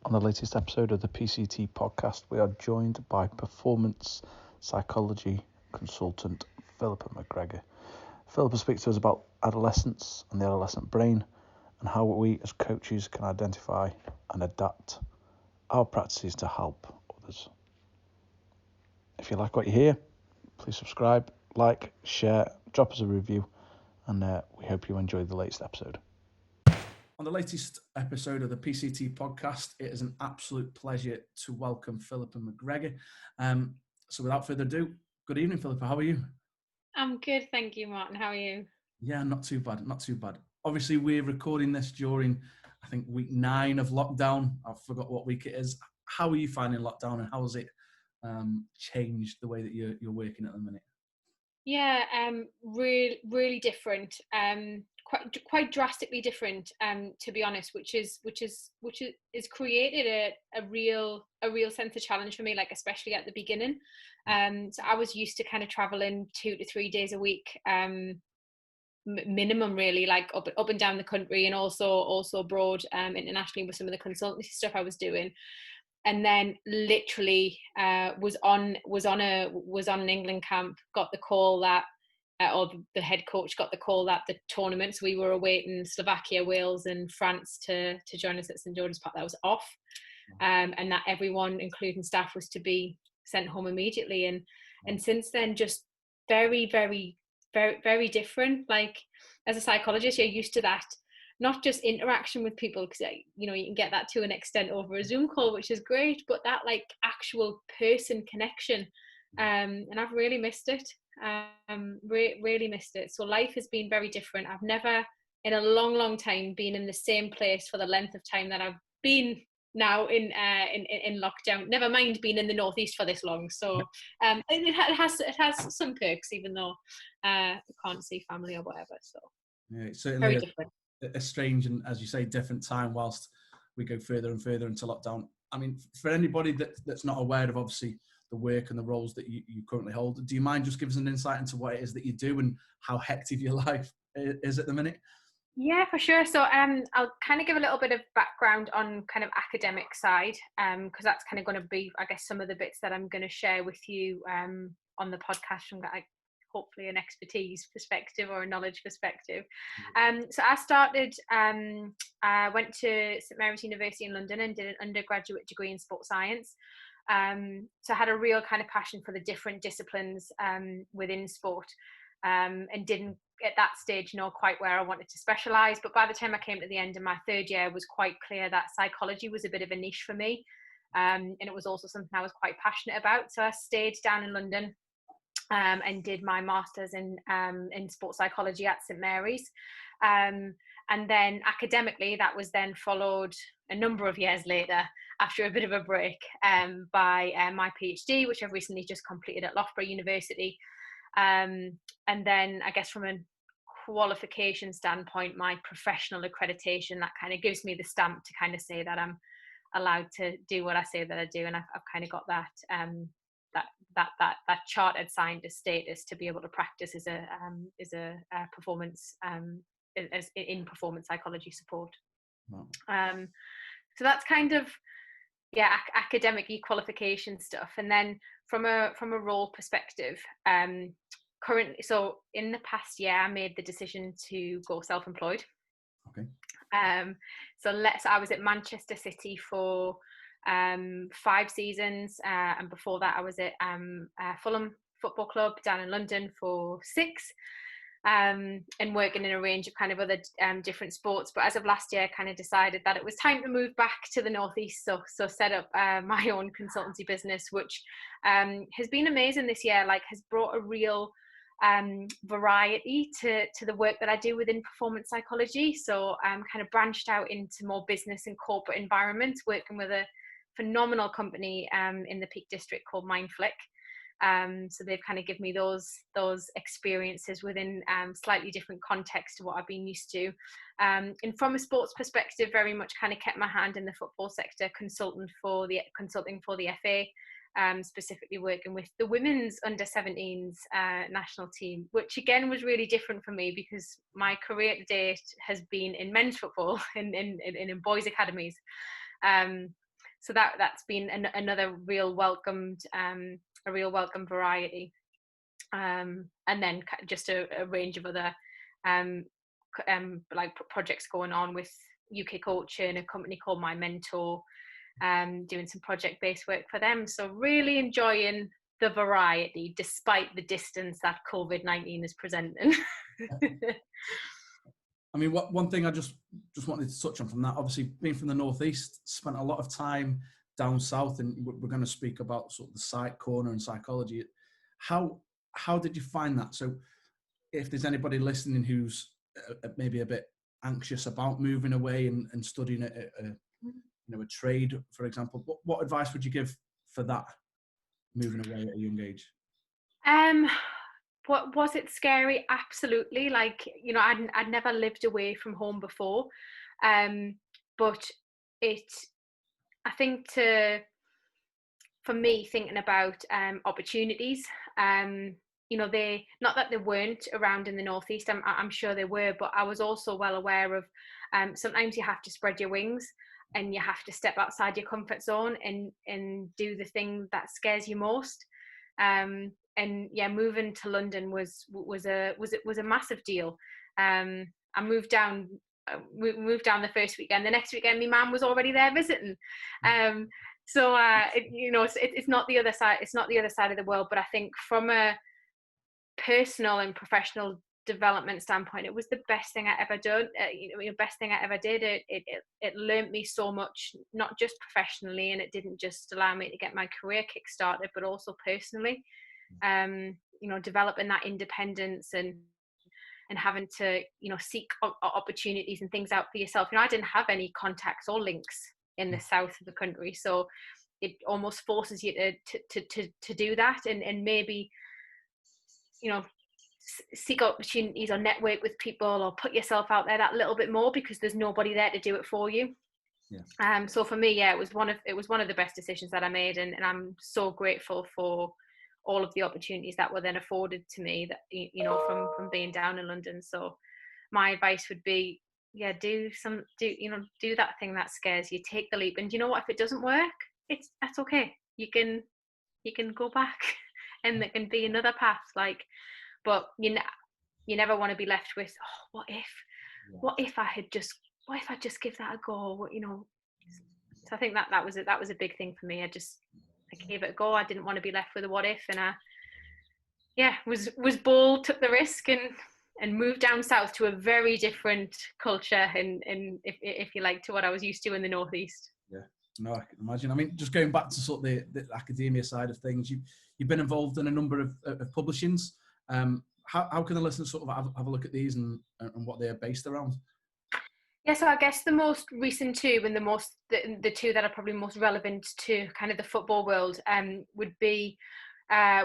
On the latest episode of the PCT podcast, we are joined by performance psychology consultant Philippa McGregor. Philippa speaks to us about adolescence and the adolescent brain and how we as coaches can identify and adapt our practices to help others. If you like what you hear, please subscribe, like, share, drop us a review, and we hope you enjoy the latest episode. On the latest episode of the PCT podcast, it is an absolute pleasure to welcome Philippa McGregor. So without further ado, good evening, Philippa. How are you? I'm good, thank you, Martin. How are you? Yeah, not too bad, not too bad. Obviously, we're recording this during, I think, week 9 of lockdown. I forgot what week it is. How are you finding lockdown, and how has it changed the way that you're working at the minute? Yeah, really different. Quite drastically different. To be honest, which is created a real sense of challenge for me. Like especially at the beginning. So I was used to kind of traveling 2 to 3 days a week. Minimum really, like up and down the country, and also abroad, internationally with some of the consultancy stuff I was doing. And then literally was on an England camp, got the call that or the head coach got the call that the tournament, so we were awaiting Slovakia, Wales and France to join us at St George's Park, that was off, and that everyone including staff was to be sent home immediately. And since then, just very different. Like as a psychologist, you're used to that, not just interaction with people, because you can get that to an extent over a Zoom call, which is great, but that like actual person connection, and I've really missed it. Really missed it. So life has been very different. I've never in a long time been in the same place for the length of time that I've been now in lockdown, never mind being in the northeast for this long. So it has some perks, even though I can't see family or whatever. So yeah, it's certainly very different. A strange and, as you say, different time whilst we go further and further into lockdown. I mean, for anybody that's not aware of obviously the work and the roles that you currently hold, do you mind just give us an insight into what it is that you do and how hectic your life is at the minute? Yeah, for sure. So I'll kind of give a little bit of background on kind of academic side, because that's kind of going to be, I guess, some of the bits that I'm going to share with you on the podcast from hopefully an expertise perspective or a knowledge perspective. So I started, I went to St Mary's University in London and did an undergraduate degree in sports science. So I had a real kind of passion for the different disciplines within sport, and didn't at that stage know quite where I wanted to specialise. But by the time I came to the end of my third year, it was quite clear that psychology was a bit of a niche for me, and it was also something I was quite passionate about. So I stayed down in London and did my master's in sports psychology at St Mary's. And then academically, that was then followed a number of years later, after a bit of a break, by my PhD, which I've recently just completed at Loughborough University. And then I guess from a qualification standpoint, my professional accreditation, that kind of gives me the stamp to kind of say that I'm allowed to do what I say that I do. And I've kind of got that that chartered scientist status to be able to practice as a performance in performance psychology support. Wow. So that's kind of academic qualification stuff. And then from a role perspective, currently, so in the past year, I made the decision to go self-employed. Okay. So I was at Manchester City for 5 seasons, and before that I was at Fulham Football Club down in London for 6, and working in a range of kind of other different sports. But as of last year, I kind of decided that it was time to move back to the northeast, so set up my own consultancy business, which has been amazing this year. Like, has brought a real variety to the work that I do within performance psychology. So I'm kind of branched out into more business and corporate environments, working with a phenomenal company in the Peak District called Mindflick. So they've kind of given me those experiences within slightly different context to what I've been used to. And from a sports perspective, very much kind of kept my hand in the football sector, consulting for the FA, specifically working with the women's under-17s national team, which again was really different for me because my career to date has been in men's football, in boys' academies. So that's been another real welcomed a real welcome variety. And then just a range of other like projects going on with UK Culture and a company called My Mentor, doing some project-based work for them. So really enjoying the variety despite the distance that COVID-19 is presenting. I mean, one thing I just wanted to touch on from that, obviously being from the Northeast, spent a lot of time down south, and we're going to speak about sort of the psych corner and psychology. How did you find that? So if there's anybody listening who's maybe a bit anxious about moving away and studying a trade, for example, what advice would you give for that, moving away at a young age? What was it scary? Absolutely. Like, you know, I'd never lived away from home before, but I think for me, thinking about opportunities, you know, they, not that they weren't around in the Northeast, I'm sure they were, but I was also well aware of sometimes you have to spread your wings and you have to step outside your comfort zone and do the thing that scares you most. And yeah, moving to London was a massive deal. I moved down. We moved down the first weekend. The next weekend, my mum was already there visiting. So you know, it's not the other side. It's not the other side of the world. But I think from a personal and professional development standpoint, it was the best thing I ever done. Best thing I ever did. It learned me so much, not just professionally, and it didn't just allow me to get my career kick-started, but also personally. You know, developing that independence and having to, you know, seek opportunities and things out for yourself. You know, I didn't have any contacts or links in the south of the country, so it almost forces you to do that and maybe, you know, seek opportunities or network with people or put yourself out there that little bit more because there's nobody there to do it for you. Yeah. So for me, yeah, it was one of the best decisions that I made, and I'm so grateful for all of the opportunities that were then afforded to me, that, you know, from being down in London. So my advice would be, yeah, do that thing that scares you, take the leap. And you know what, if it doesn't work, that's okay. You can go back and there can be another path, like, but you never want to be left with, oh, what if I just give that a go, you know. So I think that was a big thing for me. I gave it a go. I didn't want to be left with a what if, and I was bold, took the risk, and moved down south to a very different culture and if you like, to what I was used to in the Northeast. Yeah, no, I can imagine. I mean, just going back to sort of the academia side of things, you've been involved in a number of publishings. How can the listeners sort of have a look at these and what they are based around? Yeah, so I guess the most recent two, and the two that are probably most relevant to kind of the football world, would be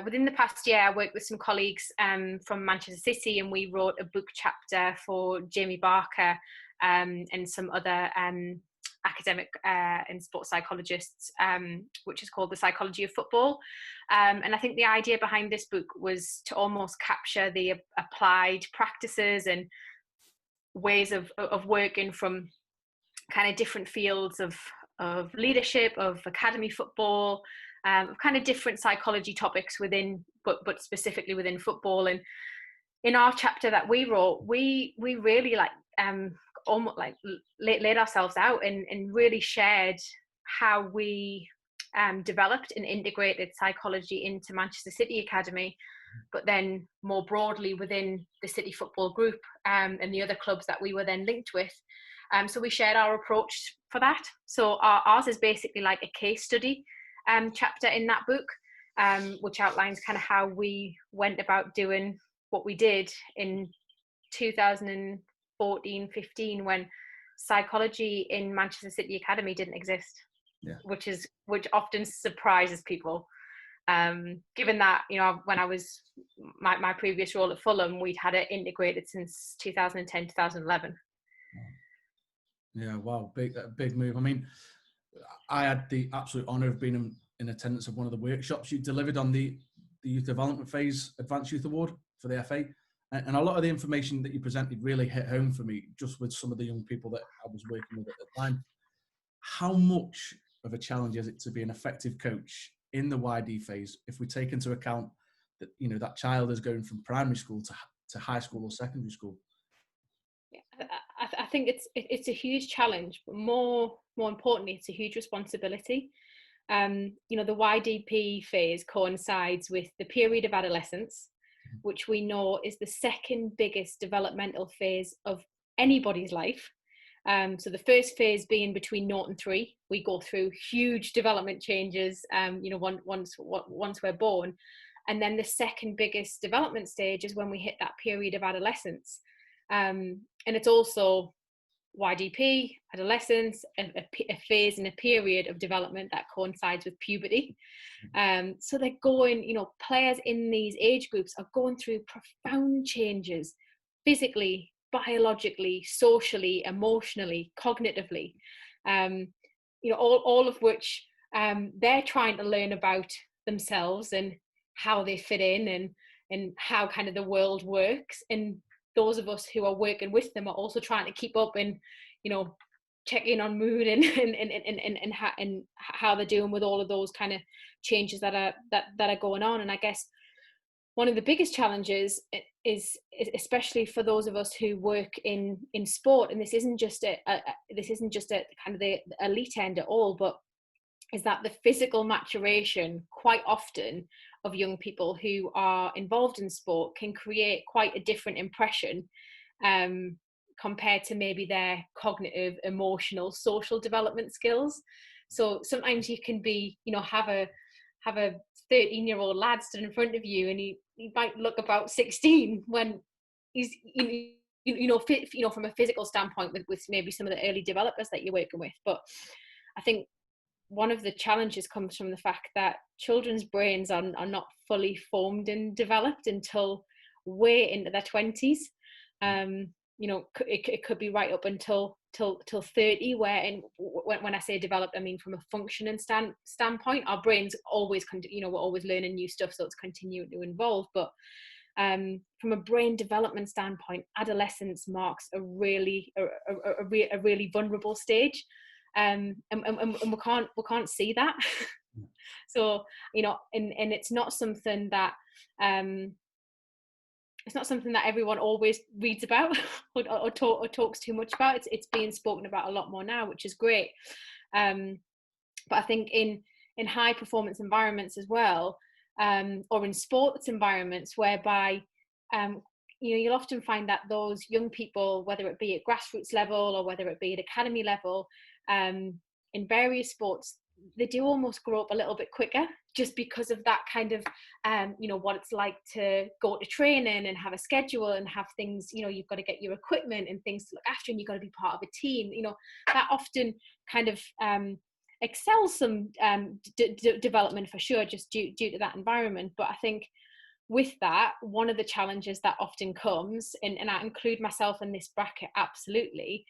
within the past year, I worked with some colleagues from Manchester City, and we wrote a book chapter for Jamie Barker and some other academic and sports psychologists, which is called The Psychology of Football. And I think the idea behind this book was to almost capture the applied practices and ways of working from kind of different fields of leadership, of academy football, of kind of different psychology topics within, but specifically within football. And in our chapter that we wrote, we really almost like laid ourselves out and really shared how we developed and integrated psychology into Manchester City Academy, but then more broadly within the City Football Group and the other clubs that we were then linked with. So we shared our approach for that. So ours is basically like a case study chapter in that book, which outlines kind of how we went about doing what we did in 2014-15 when psychology in Manchester City Academy didn't exist. Yeah. which often surprises people, given that, you know, when I was my previous role at Fulham, we'd had it integrated since 2010 2011. Yeah, wow, big move. I mean, I had the absolute honour of being in attendance of one of the workshops you delivered on the youth development phase Advanced Youth Award for the FA, and a lot of the information that you presented really hit home for me, just with some of the young people that I was working with at the time. How much of a challenge is it to be an effective coach in the YD phase if we take into account that, you know, that child is going from primary school to high school or secondary school? Yeah, I think it's a huge challenge, but more importantly, it's a huge responsibility. You know, the YDP phase coincides with the period of adolescence, which we know is the second biggest developmental phase of anybody's life. So the first phase being between 0 and 3, we go through huge development changes, you know, once we're born. And then the second biggest development stage is when we hit that period of adolescence. And it's also YDP, adolescence, a phase and a period of development that coincides with puberty. So they're going, you know, players in these age groups are going through profound changes physically, biologically, socially, emotionally, cognitively, you know, all of which they're trying to learn about themselves and how they fit in and how kind of the world works. And those of us who are working with them are also trying to keep up and, you know, check in on mood and how they're doing with all of those kind of changes that are going on. And I guess one of the biggest challenges is especially for those of us who work in sport, and this isn't just a kind of the elite end at all, but is that the physical maturation quite often of young people who are involved in sport can create quite a different impression compared to maybe their cognitive, emotional, social development skills. So sometimes you can be, you know, have a 13-year-old lad stood in front of you and he might look about 16 when he's, you know, from a physical standpoint with maybe some of the early developers that you're working with. But I think one of the challenges comes from the fact that children's brains are not fully formed and developed until way into their 20s. You know, it could be right up until 30, where, and when I say developed, I mean from a functioning standpoint. Our brains always, you know, we're always learning new stuff, so it's continuing to evolve. But from a brain development standpoint, adolescence marks a really vulnerable stage. And we can't see that. So, you know, and it's not something that everyone always reads about or talks too much about. It's being spoken about a lot more now, which is great. But I think in high performance environments as well, or in sports environments whereby you know, you'll often find that those young people, whether it be at grassroots level or whether it be at academy level, in various sports, they do almost grow up a little bit quicker, just because of that kind of, you know, what it's like to go to training and have a schedule and have things, you know, you've got to get your equipment and things to look after, and you've got to be part of a team. You know, that often kind of excels some development for sure, just due to that environment. But I think with that, one of the challenges that often comes, and I include myself in this bracket absolutely,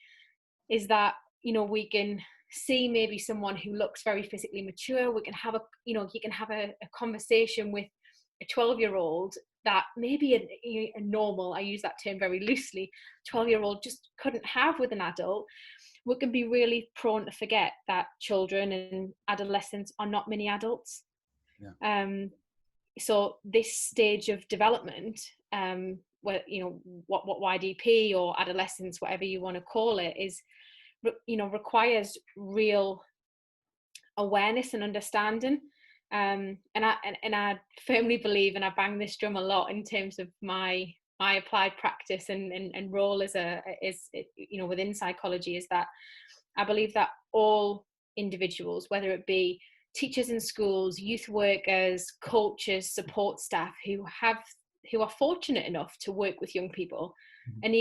is that, you know, we can see maybe someone who looks very physically mature. We can have you can have a conversation with a 12-year-old that maybe a normal, I use that term very loosely, 12-year-old just couldn't have with an adult. We can be really prone to forget that children and adolescents are not mini adults. Yeah. So this stage of development, where, you know, what YDP or adolescence, whatever you want to call it, is, you know, requires real awareness and understanding. And I firmly believe, and I bang this drum a lot in terms of my applied practice and role as you know, within psychology, is that I believe that all individuals, whether it be teachers in schools, youth workers, coaches, support staff who are fortunate enough to work with young people, and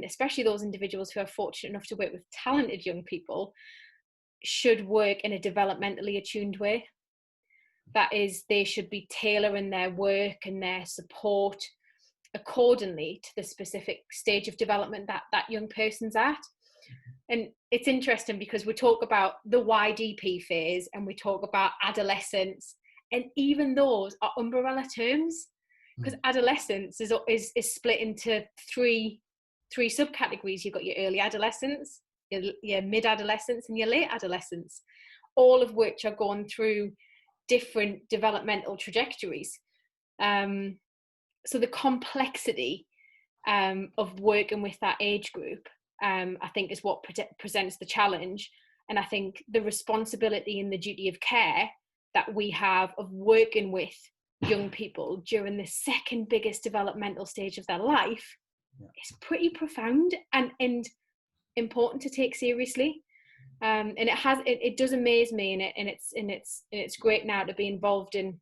especially those individuals who are fortunate enough to work with talented young people, should work in a developmentally attuned way. That is, they should be tailoring their work and their support accordingly to the specific stage of development that young person's at. And it's interesting because we talk about the YDP phase and we talk about adolescence, and even those are umbrella terms, because adolescence is split into three subcategories. You've got your early adolescence, your mid adolescence, and your late adolescence. all of which are going through different developmental trajectories. So the complexity of working with that age group, I think, is what presents the challenge. And I think the responsibility and the duty of care that we have of working with young people during the second biggest developmental stage of their life is pretty profound and important to take seriously. And it does amaze me, and it's great now to be involved in,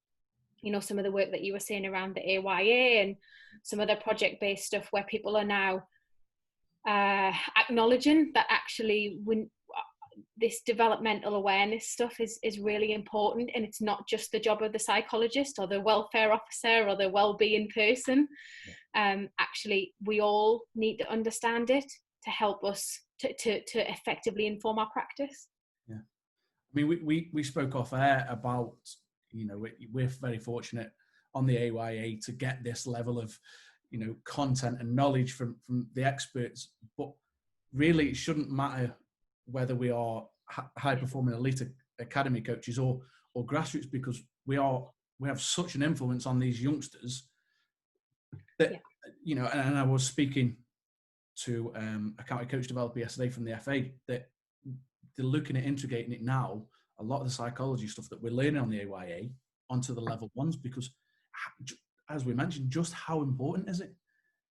you know, some of the work that you were saying around the AYA and some other project-based stuff where people are now acknowledging that actually when this developmental awareness stuff is really important, and it's not just the job of the psychologist or the welfare officer or the well-being person. Actually, we all need to understand it to help us to effectively inform our practice. Yeah, I mean, we spoke off air about, you know, we're very fortunate on the AYA to get this level of, you know, content and knowledge from the experts, but really it shouldn't matter whether we are high performing elite academy coaches or grassroots, because we have such an influence on these youngsters that, you know, and I was speaking to a county coach developer yesterday from the FA that they're looking at integrating it now, a lot of the psychology stuff that we're learning on the AYA onto the level ones, because as we mentioned, just how important is it?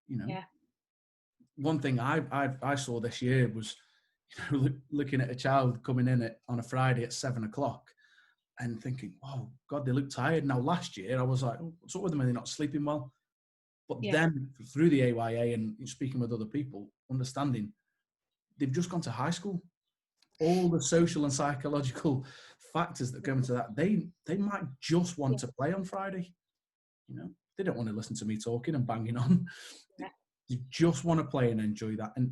You know, one thing I saw this year was, you know, looking at a child coming in on a Friday at 7:00 and thinking, oh God, they look tired. Now last year I was like, oh, what's up with them? Are they not sleeping well? But then through the AYA and speaking with other people, understanding they've just gone to high school. All the social and psychological factors that go into that, they might just want to play on Friday. You know, they don't want to listen to me talking and banging on. They just want to play and enjoy that. And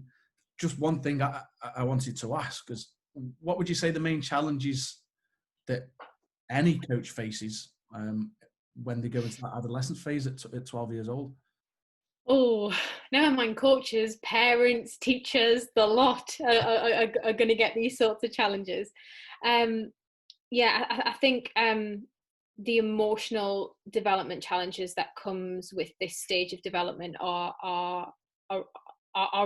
just one thing I wanted to ask is, what would you say the main challenges that any coach faces when they go into that adolescence phase at 12 years old? Oh, never mind coaches, parents, teachers, the lot are going to get these sorts of challenges. I think the emotional development challenges that comes with this stage of development are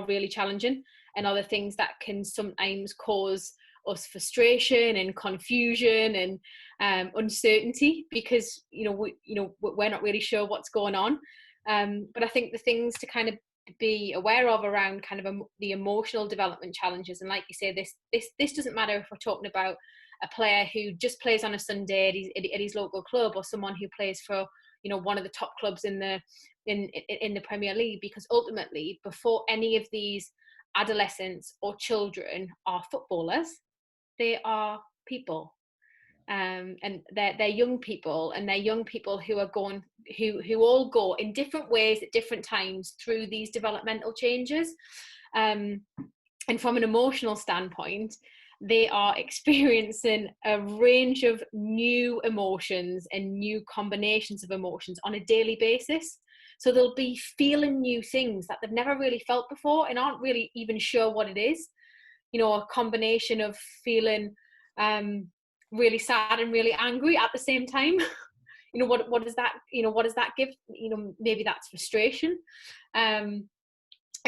really challenging, and are the things that can sometimes cause us frustration and confusion and uncertainty, because we're not really sure what's going on. But I think the things to kind of be aware of around kind of the emotional development challenges, and like you say, this doesn't matter if we're talking about a player who just plays on a Sunday at his local club, or someone who plays for, you know, one of the top clubs in the Premier League, because ultimately, before any of these adolescents or children are footballers, they are people. And they're young people, and they're young people who all go in different ways at different times through these developmental changes. And from an emotional standpoint, they are experiencing a range of new emotions and new combinations of emotions on a daily basis. So they'll be feeling new things that they've never really felt before and aren't really even sure what it is. You know, a combination of feeling really sad and really angry at the same time. You know, what does that give? You know, maybe that's frustration. And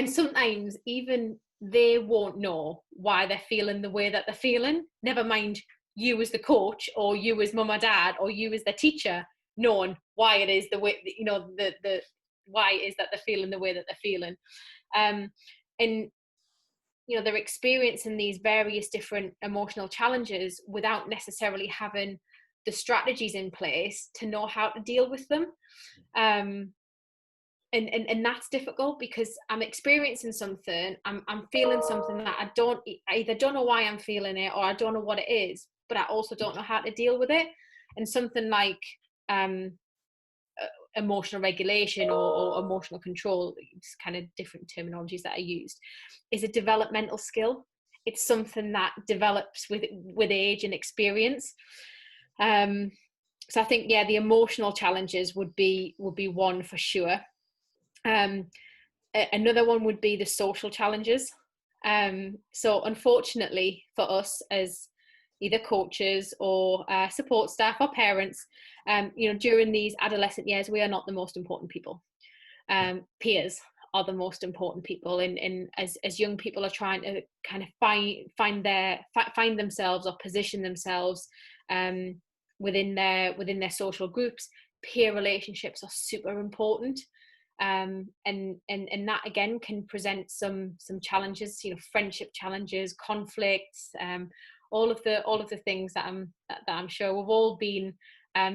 sometimes even they won't know why they're feeling the way that they're feeling, never mind you as the coach, or you as mum or dad, or you as the teacher, knowing why it is the way, you know, the why it is that they're feeling the way that they're feeling. And you know, they're experiencing these various different emotional challenges without necessarily having the strategies in place to know how to deal with them. And that's difficult, because I'm experiencing something, I'm feeling something that I either don't know why I'm feeling it, or I don't know what it is, but I also don't know how to deal with it. And something like emotional regulation or emotional control, it's kind of different terminologies that are used, is a developmental skill. It's something that develops with age and experience. So I think, the emotional challenges would be one for sure. Another one would be the social challenges. So unfortunately for us, as either coaches or support staff or parents, during these adolescent years, we are not the most important people. Peers are the most important people, and as young people are trying to kind of find themselves or position themselves within their social groups, peer relationships are super important. And that again can present some challenges, friendship challenges, conflicts, all of the things that I'm sure we've all been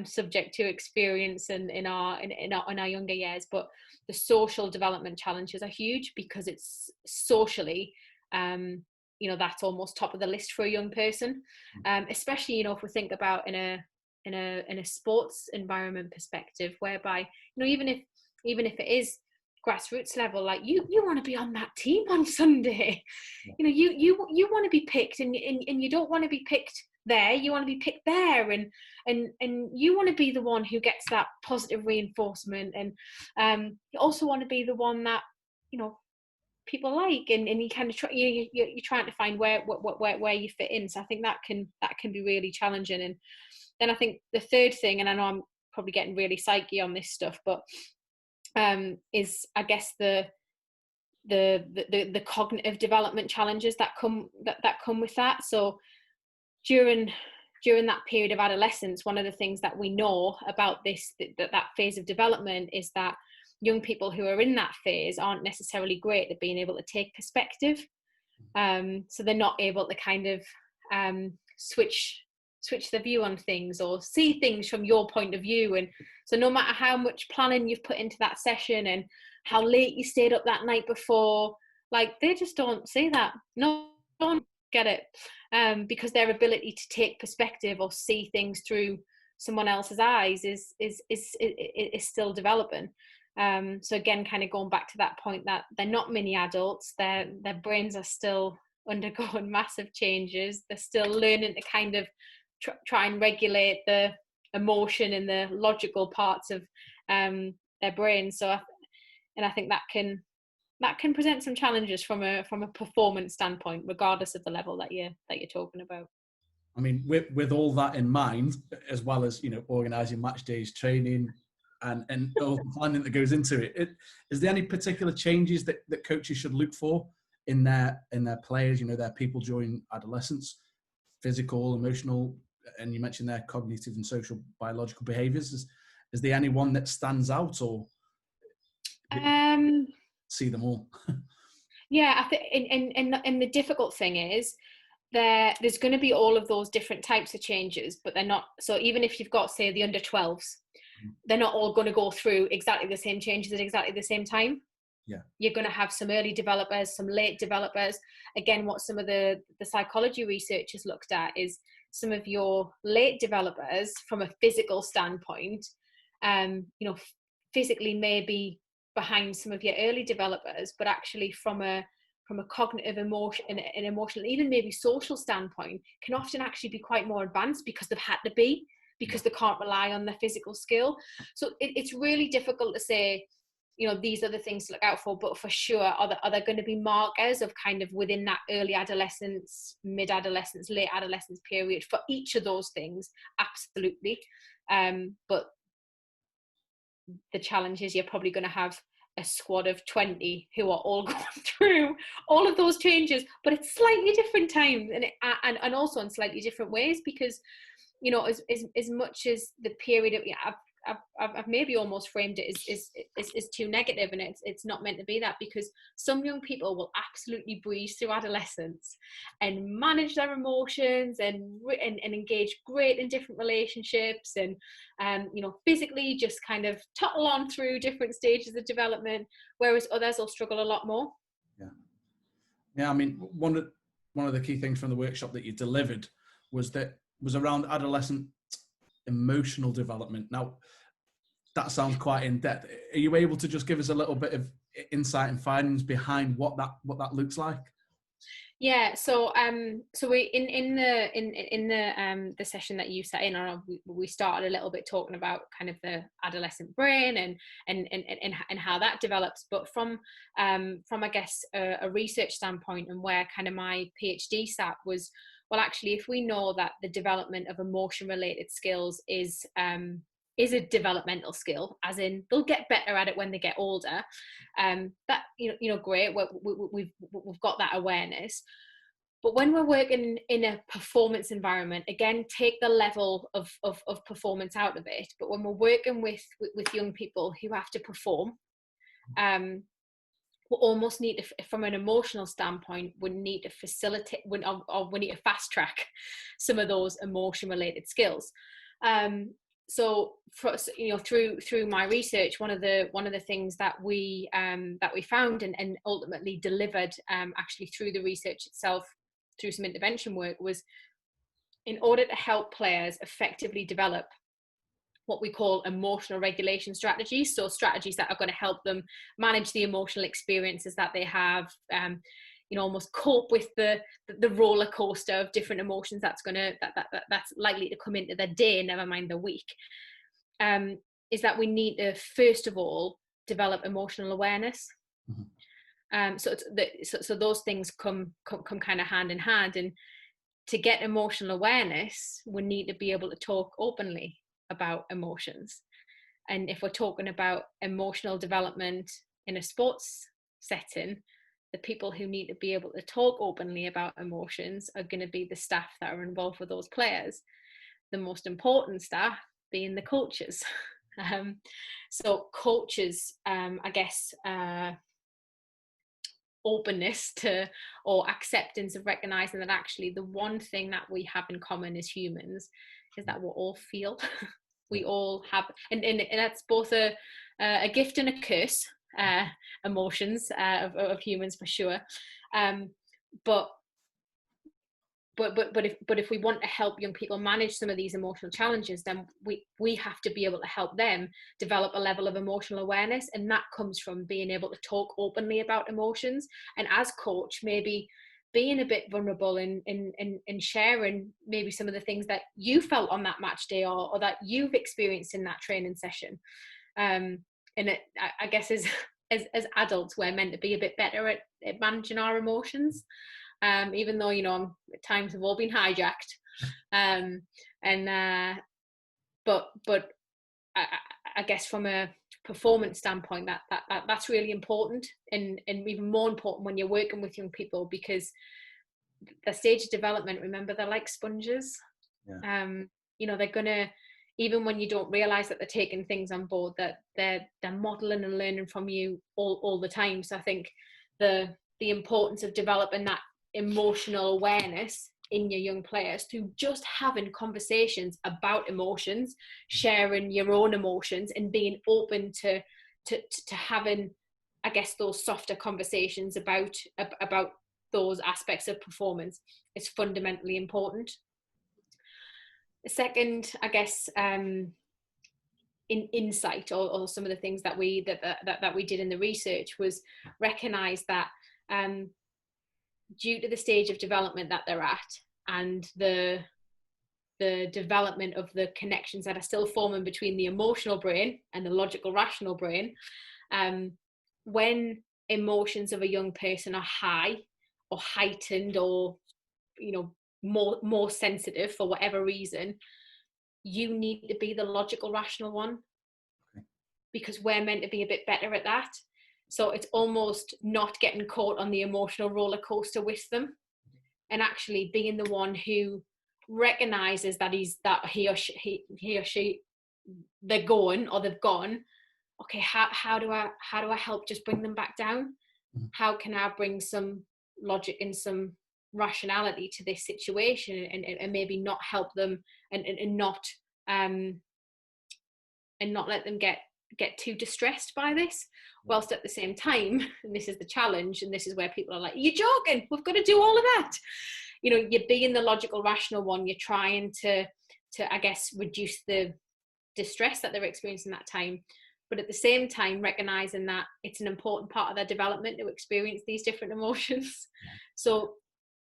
subject to experience in our younger years. But the social development challenges are huge, because it's socially, that's almost top of the list for a young person, especially if we think about in a sports environment perspective, whereby even if it is grassroots level, like you want to be on that team on Sunday. You want to be picked, and you don't want to be picked there, you want to be picked there, and you want to be the one who gets that positive reinforcement, and you also want to be the one that people like, and you kind of you're trying to find where you fit in. So I think that can be really challenging. And then I think the third thing, and I know I'm probably getting really psyche on this stuff, but is, I guess, the cognitive development challenges that come with that. So during that period of adolescence, one of the things that we know about that phase of development is that young people who are in that phase aren't necessarily great at being able to take perspective. So they're not able to kind of switch the view on things or see things from your point of view. And so no matter how much planning you've put into that session and how late you stayed up that night before, like, they just don't see that. No, don't get it, because their ability to take perspective or see things through someone else's eyes is still developing. So again, kind of going back to that point that they're not mini adults, their brains are still undergoing massive changes. They're still learning to kind of try and regulate the emotion and the logical parts of their brain. So I think that can present some challenges from a performance standpoint, regardless of the level that you're talking about. I mean, with all that in mind, as well as organising match days, training, and all the planning that goes into it, is there any particular changes that coaches should look for in their players? Their people during adolescence, physical, emotional, and you mentioned their cognitive and social biological behaviours. Is there any one that stands out, or see them all? Yeah, I think, and the difficult thing is there's going to be all of those different types of changes, but they're not. So even if you've got, say, the under 12s, they're not all going to go through exactly the same changes at exactly the same time. Yeah, you're going to have some early developers, some late developers. Again, what some of the psychology research has looked at is some of your late developers, from a physical standpoint, physically may be behind some of your early developers, but actually from a cognitive, emotion, and emotional, even maybe social standpoint, can often actually be quite more advanced because they've had to be, because they can't rely on their physical skill. So it's really difficult to say, these are the things to look out for, but for sure, are there going to be markers of kind of within that early adolescence, mid-adolescence, late adolescence period for each of those things? Absolutely. But the challenge is you're probably going to have a squad of 20 who are all going through all of those changes, but it's slightly different times, and also in slightly different ways, because as much as the period of, I've maybe almost framed it as too negative, and it's not meant to be that, because some young people will absolutely breeze through adolescence and manage their emotions and engage great in different relationships, and physically just kind of tuttle on through different stages of development, whereas others will struggle a lot more. I mean, one of the key things from the workshop that you delivered was around adolescent emotional development. Now, that sounds quite in depth. Are you able to just give us a little bit of insight and findings behind what that looks like? Yeah. So we in the session that you set in on, we started a little bit talking about kind of the adolescent brain and how that develops, but from I guess a research standpoint, and where kind of my PhD sat was well, actually, if we know that the development of emotion related skills is a developmental skill, as in they'll get better at it when they get older, that great, we've got that awareness. But when we're working in a performance environment, again, take the level of performance out of it. But when we're working with young people who have to perform, we almost need to, from an emotional standpoint, we need to facilitate, or we need to fast track some of those emotion related skills. So through my research, one of the things that we found and ultimately delivered, actually through the research itself, through some intervention work, was in order to help players effectively develop what we call emotional regulation strategies. So strategies that are going to help them manage the emotional experiences that they have, almost cope with the roller coaster of different emotions that's likely to come into their day, never mind their week. Is that we need to first of all develop emotional awareness. Mm-hmm. So those things come kind of hand in hand, and to get emotional awareness, we need to be able to talk openly about emotions. And if we're talking about emotional development in a sports setting, the people who need to be able to talk openly about emotions are going to be the staff that are involved with those players. The most important staff being the coaches. So coaches, openness to, or acceptance of recognizing that actually the one thing that we have in common as humans is that we all feel. We all have, and that's both a gift and a curse, emotions of humans for sure. But if we want to help young people manage some of these emotional challenges, then we have to be able to help them develop a level of emotional awareness, and that comes from being able to talk openly about emotions. And as coach, maybe being a bit vulnerable and sharing maybe some of the things that you felt on that match day, or that you've experienced in that training session. And I guess as adults, we're meant to be a bit better at managing our emotions. Even though, at times have all been hijacked. But I guess from a performance standpoint, that's really important, and even more important when you're working with young people, because the stage of development, remember, they're like sponges. Yeah. They're gonna, even when you don't realize that they're taking things on board, that they're modeling and learning from you all the time. So I think the importance of developing that emotional awareness in your young players through just having conversations about emotions, sharing your own emotions, and being open to having, I guess, those softer conversations about those aspects of performance is fundamentally important. The second, I guess, in insight, or some of the things that we did in the research, was recognize that due to the stage of development that they're at, and the development of the connections that are still forming between the emotional brain and the logical rational brain, when emotions of a young person are high or heightened, or more sensitive for whatever reason, you need to be the logical rational one. Okay. Because we're meant to be a bit better at that. So it's almost not getting caught on the emotional roller coaster with them, and actually being the one who recognizes that he or she they're going, or they've gone. Okay, how do I help just bring them back down? How can I bring some logic and some rationality to this situation, and maybe not help them, and not let them get too distressed by this, whilst at the same time, and this is the challenge, and this is where people are like, you're joking, we've got to do all of that. You're being the logical rational one, you're trying to I guess reduce the distress that they're experiencing that time, but at the same time recognizing that it's an important part of their development to experience these different emotions. So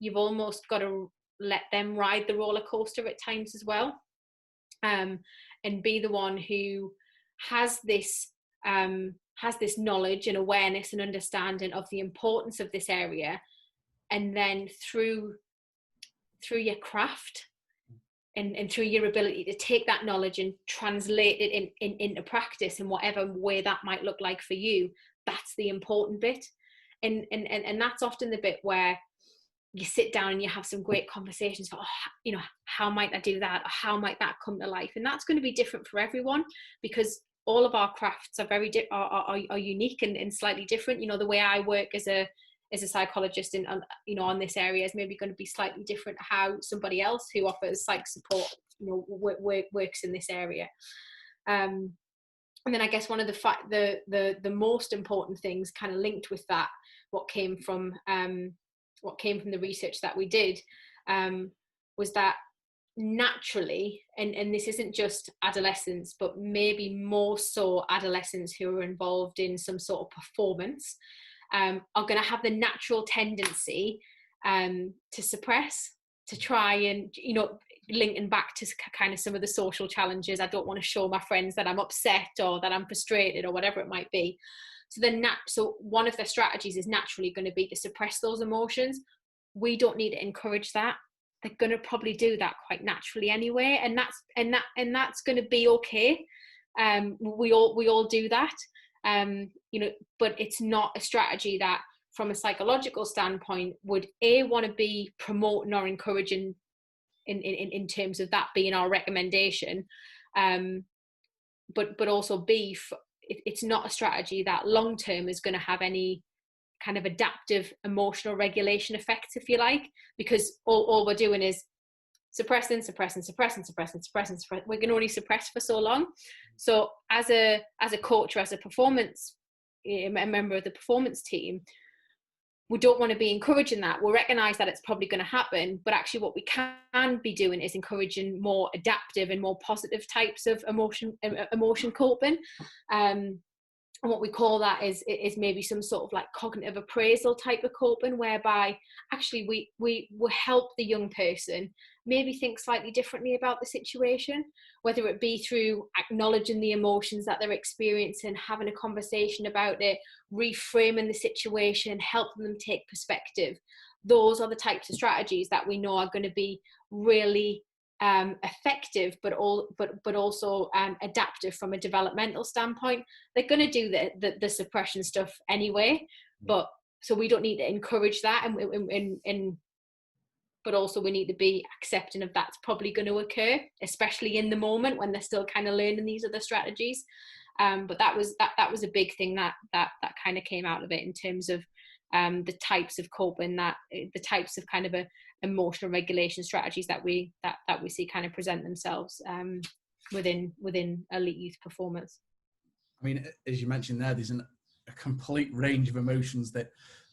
you've almost got to let them ride the roller coaster at times as well, and be the one who has this knowledge and awareness and understanding of the importance of this area, and then through through your craft and through your ability to take that knowledge and translate it into practice in whatever way that might look like for you. That's the important bit. And that's often the bit where you sit down and you have some great conversations about, how might I do that? Or how might that come to life? And that's going to be different for everyone, because all of our crafts are very are unique and slightly different. The way I work as a psychologist on this area is maybe going to be slightly different how somebody else who offers psych support works in this area. And then I guess one of the most important things kind of linked with that, what came from the research that we did, was that naturally, and this isn't just adolescents, but maybe more so adolescents who are involved in some sort of performance, are going to have the natural tendency to suppress, to try and, linking back to kind of some of the social challenges. I don't want to show my friends that I'm upset or that I'm frustrated or whatever it might be. So one of the strategies is naturally going to be to suppress those emotions. We don't need to encourage that. They're going to probably do that quite naturally anyway, and that's going to be okay. We all do that. But it's not a strategy that, from a psychological standpoint, would want to be promoting or encouraging in terms of that being our recommendation. But also B, it's not a strategy that long term is going to have any kind of adaptive emotional regulation effects, if you like, because all we're doing is suppressing. We can only suppress for so long. So as a coach or as a member of the performance team, we don't want to be encouraging that. We'll recognize that it's probably going to happen, but actually what we can be doing is encouraging more adaptive and more positive types of emotion coping. And what we call that is maybe some sort of like cognitive appraisal type of coping, whereby actually we help the young person maybe think slightly differently about the situation, whether it be through acknowledging the emotions that they're experiencing, having a conversation about it, reframing the situation, helping them take perspective. Those are the types of strategies that we know are going to be really effective, but also adaptive from a developmental standpoint. They're going to do the suppression stuff anyway, but so we don't need to encourage that, and but also we need to be accepting of that's probably going to occur, especially in the moment when they're still kind of learning these other strategies. But that was a big thing that kind of came out of it in terms of the types of coping, the types of kind of emotional regulation strategies that we see kind of present themselves within elite youth performers. I mean, as you mentioned there, there's a complete range of emotions that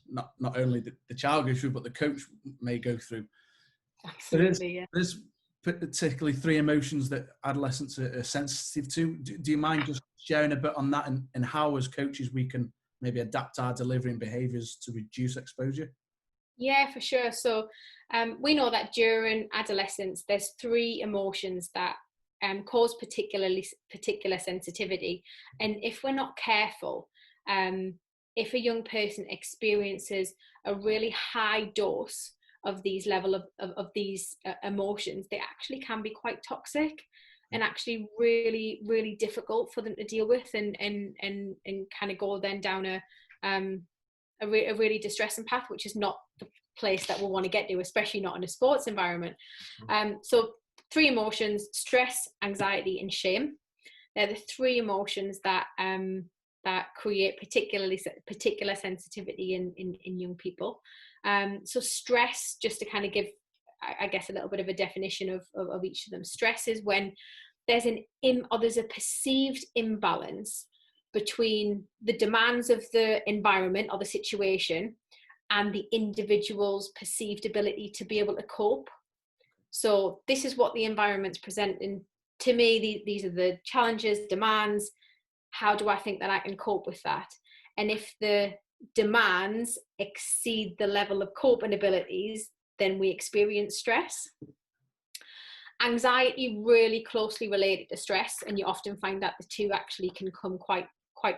not only the child goes through, but the coach may go through. Absolutely, there's particularly 3 emotions that adolescents are sensitive to. Do you mind just sharing a bit on that, and how as coaches we can maybe adapt our delivery and behaviours to reduce exposure? Yeah, for sure. So we know that during adolescence, there's 3 emotions that cause particular sensitivity. And if we're not careful, if a young person experiences a really high dose of these of these emotions, they actually can be quite toxic and actually really, really difficult for them to deal with, and kind of go then down a really distressing path, which is not the place that we want to get to, especially not in a sports environment. So 3 emotions: stress, anxiety, and shame. They're the 3 emotions that create particular sensitivity in young people. So stress, just to kind of give, I guess, a little bit of a definition of each of them. Stress is when there's a perceived imbalance between the demands of the environment or the situation and the individual's perceived ability to be able to cope. So this is what the environment's presenting to me. These are the challenges, demands. How do I think that I can cope with that? And if the demands exceed the level of coping abilities, then we experience stress. Anxiety, really closely related to stress, and you often find that the 2 actually can come quite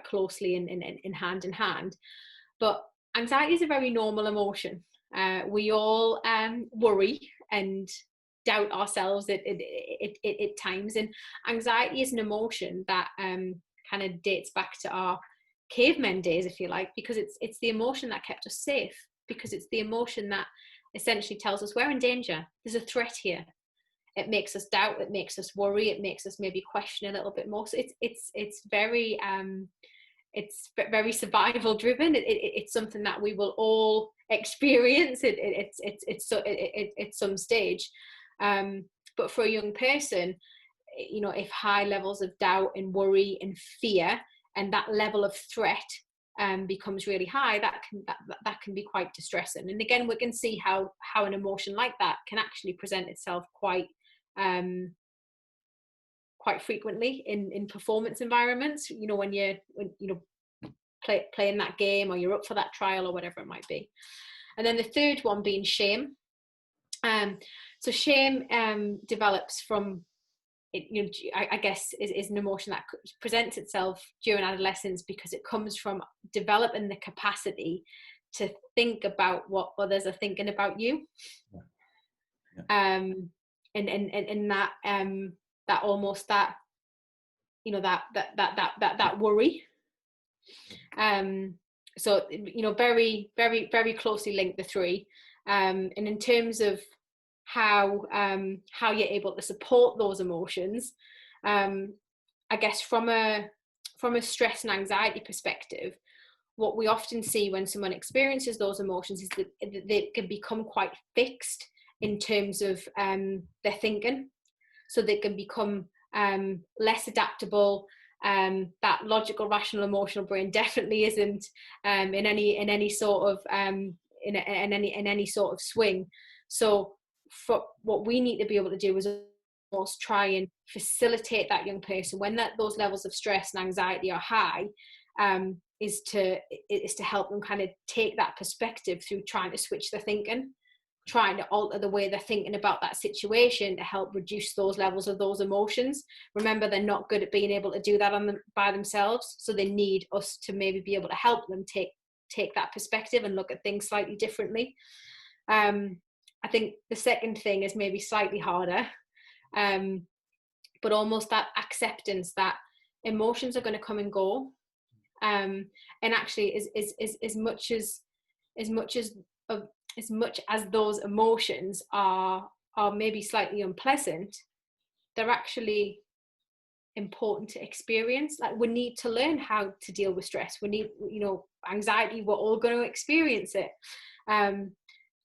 closely in hand in hand. But anxiety is a very normal emotion. We all worry and doubt ourselves at times. And anxiety is an emotion that kind of dates back to our cavemen days, if you like, because it's the emotion that kept us safe, because it's the emotion that essentially tells us we're in danger, there's a threat here. It makes us doubt, it makes us worry, it makes us maybe question a little bit more. So it's very survival driven. It's something that we will all experience at some stage. But for a young person, you know, if high levels of doubt and worry and fear and that level of threat becomes really high, that can be quite distressing. And again, we can see how an emotion like that can actually present itself quite frequently in performance environments, you know, when you playing that game, or you're up for that trial, or whatever it might be. And then the third one being shame. So shame develops from it, you know, I guess is an emotion that presents itself during adolescence, because it comes from developing the capacity to think about what others are thinking about you. And that almost that, you know, that worry. So, you know, very, very, very closely linked, the three. And in terms of how you're able to support those emotions, I guess from a stress and anxiety perspective, what we often see when someone experiences those emotions is that they can become quite fixed in terms of their thinking. So they can become less adaptable. That logical, rational, emotional brain definitely isn't in any sort of swing. So for what we need to be able to do is almost try and facilitate that young person when those levels of stress and anxiety are high, is to help them kind of take that perspective through trying to switch their thinking, trying to alter the way they're thinking about that situation to help reduce those levels of those emotions. Remember, they're not good at being able to do that by themselves, so they need us to maybe be able to help them take that perspective and look at things slightly differently. I think the second thing is maybe slightly harder, but almost that acceptance that emotions are going to come and go, and actually as much as those emotions are maybe slightly unpleasant, they're actually important to experience. Like, we need to learn how to deal with stress. We need, you know, anxiety, we're all going to experience it.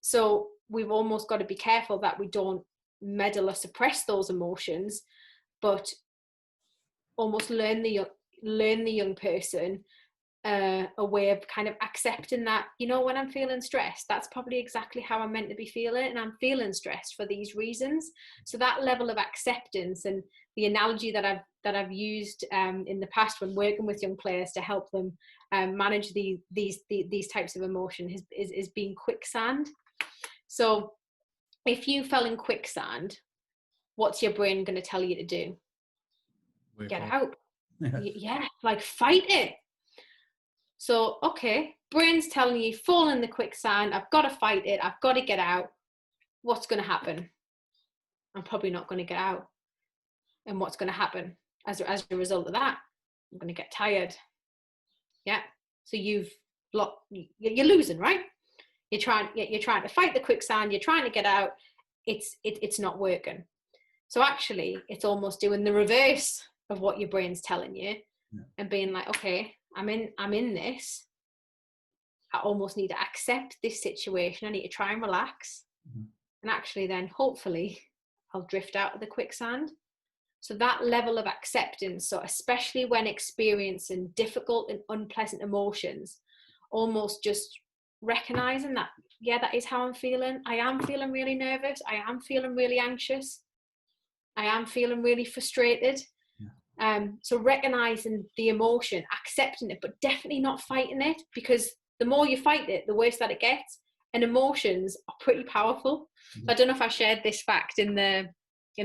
So we've almost got to be careful that we don't meddle or suppress those emotions, but almost learn the young person a way of kind of accepting that, you know, when I'm feeling stressed, that's probably exactly how I'm meant to be feeling, and I'm feeling stressed for these reasons. So that level of acceptance, and the analogy that I've used in the past when working with young players to help them manage these types of emotion is being quicksand. So if you fell in quicksand, what's your brain going to tell you to do? Get out. Yeah, like fight it. So, okay, brain's telling you, fall in the quicksand, I've got to fight it, I've got to get out. What's going to happen? I'm probably not going to get out. And what's going to happen as a result of that? I'm going to get tired. Yeah. So you're losing, right? You're trying to fight the quicksand, you're trying to get out. It's not working. So actually, it's almost doing the reverse of what your brain's telling you, and being like, okay, I'm in this. I almost need to accept this situation. I need to try and relax. And actually then hopefully I'll drift out of the quicksand. So that level of acceptance, so especially when experiencing difficult and unpleasant emotions, almost just recognizing that, yeah, that is how I'm feeling. I am feeling really nervous. I am feeling really anxious. I am feeling really frustrated. So recognizing the emotion, accepting it, but definitely not fighting it, because the more you fight it, the worse that it gets. And emotions are pretty powerful. I don't know if I shared this fact in the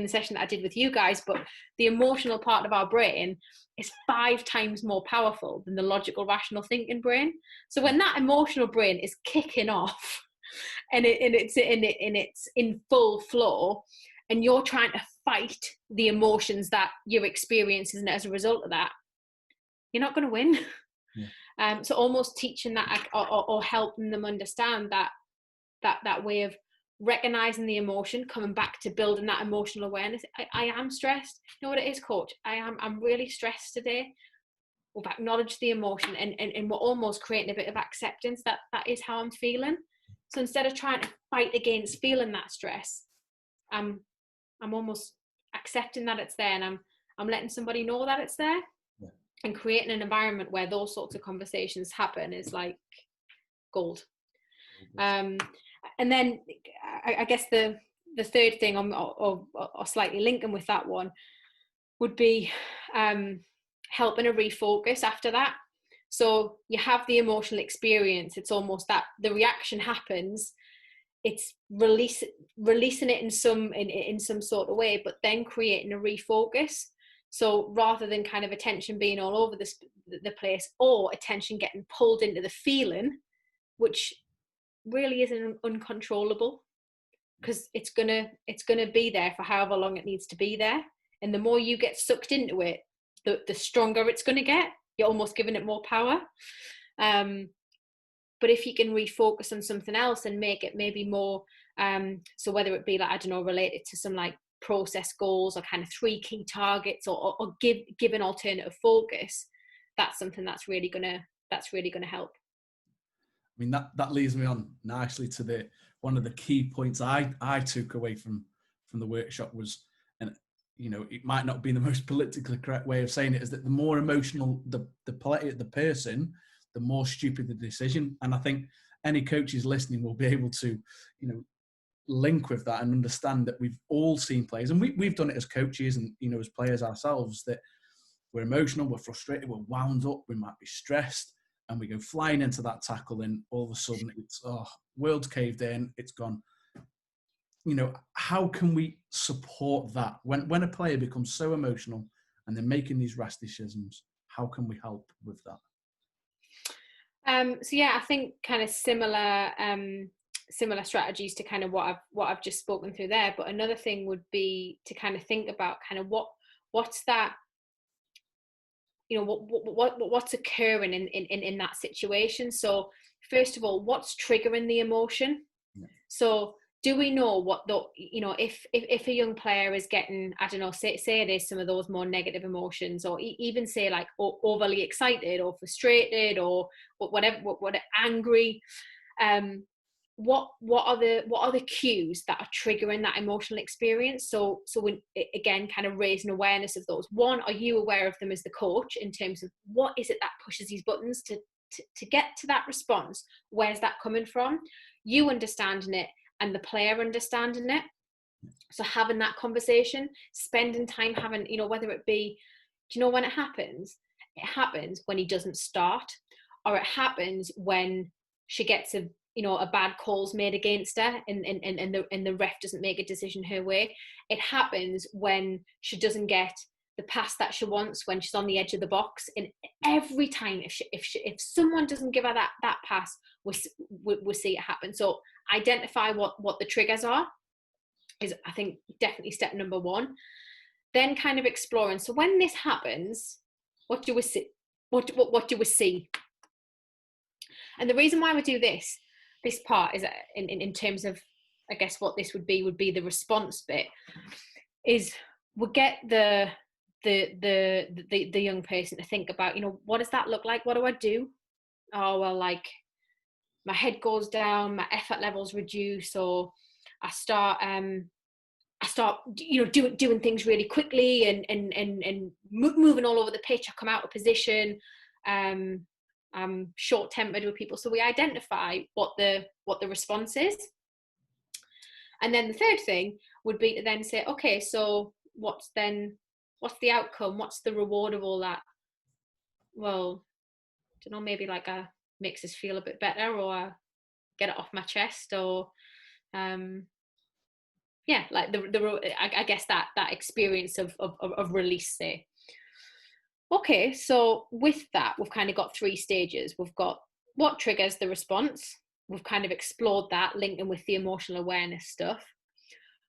session that I did with you guys, but the emotional part of our brain is 5 times more powerful than the logical, rational thinking brain. So when that emotional brain is kicking off it's in full flow, and you're trying to fight the emotions that you're experiencing as a result of that, you're not going to win. Yeah. So almost teaching that or helping them understand that way of recognizing the emotion, coming back to building that emotional awareness. I am stressed. You know what it is, coach? I'm really stressed today. We've acknowledged the emotion, and we're almost creating a bit of acceptance that is how I'm feeling. So instead of trying to fight against feeling that stress, I'm almost accepting that it's there, and I'm letting somebody know that it's there. Yeah. And creating an environment where those sorts of conversations happen is like gold. And then I guess the third thing, or slightly linking with that one, would be helping a refocus after that. So you have the emotional experience. It's almost that the reaction happens. It's releasing it in some sort of way, but then creating a refocus. So rather than kind of attention being all over the place, or attention getting pulled into the feeling, which really isn't uncontrollable, because it's gonna be there for however long it needs to be there, and the more you get sucked into it, the stronger it's going to get. You're almost giving it more power. But if you can refocus on something else and make it maybe more, so whether it be like, I don't know, related to some like process goals or kind of 3 key targets, or give an alternative focus, that's something that's really gonna help. I mean, that leads me on nicely to one of the key points I took away from the workshop was, and you know, it might not be the most politically correct way of saying it, is that the more emotional the person, the more stupid the decision. And I think any coaches listening will be able to, you know, link with that and understand that we've all seen players, and we've done it as coaches and, you know, as players ourselves, that we're emotional, we're frustrated, we're wound up, we might be stressed, and we go flying into that tackle, and all of a sudden it's, world's caved in, it's gone. You know, how can we support that when a player becomes so emotional and they're making these rash decisions? How can we help with that? So yeah, I think kind of similar strategies to kind of what I've just spoken through there. But another thing would be to kind of think about kind of what's that, you know, what's occurring in that situation. So first of all, what's triggering the emotion? Yeah. So do we know what you know, if a young player is getting, I don't know, say it is some of those more negative emotions, or even say like overly excited or frustrated or whatever, angry, what are the cues that are triggering that emotional experience? So when, again, kind of raising awareness of those. One, are you aware of them as the coach in terms of what is it that pushes these buttons to get to that response? Where's that coming from? You understanding it and the player understanding it. So having that conversation, spending time having, you know, whether it be, do you know when it happens? It happens when he doesn't start, or it happens when she gets a bad call's made against her and the ref doesn't make a decision her way. It happens when she doesn't get the pass that she wants when she's on the edge of the box. And every time if someone doesn't give her that pass, we see it happen. So identify what the triggers are is, I think, definitely step number one. Then kind of exploring, so when this happens, what do we see? What do we see? And the reason why we do this part is in terms of, I guess, what this would be the response bit, is we get the young person to think about, you know, what does that look like? What do I do? Oh, well, like my head goes down, my effort levels reduce, or I start you know, doing things really quickly and moving all over the pitch. I come out of position. I'm short-tempered with people. So we identify what the response is. And then the third thing would be to then say, okay, so what's the outcome? What's the reward of all that? Well, I don't know, maybe like makes us feel a bit better, or get it off my chest, or like I guess that experience of release there. Okay, so with that, we've kind of got 3 stages. We've got what triggers the response, we've kind of explored that, linking with the emotional awareness stuff.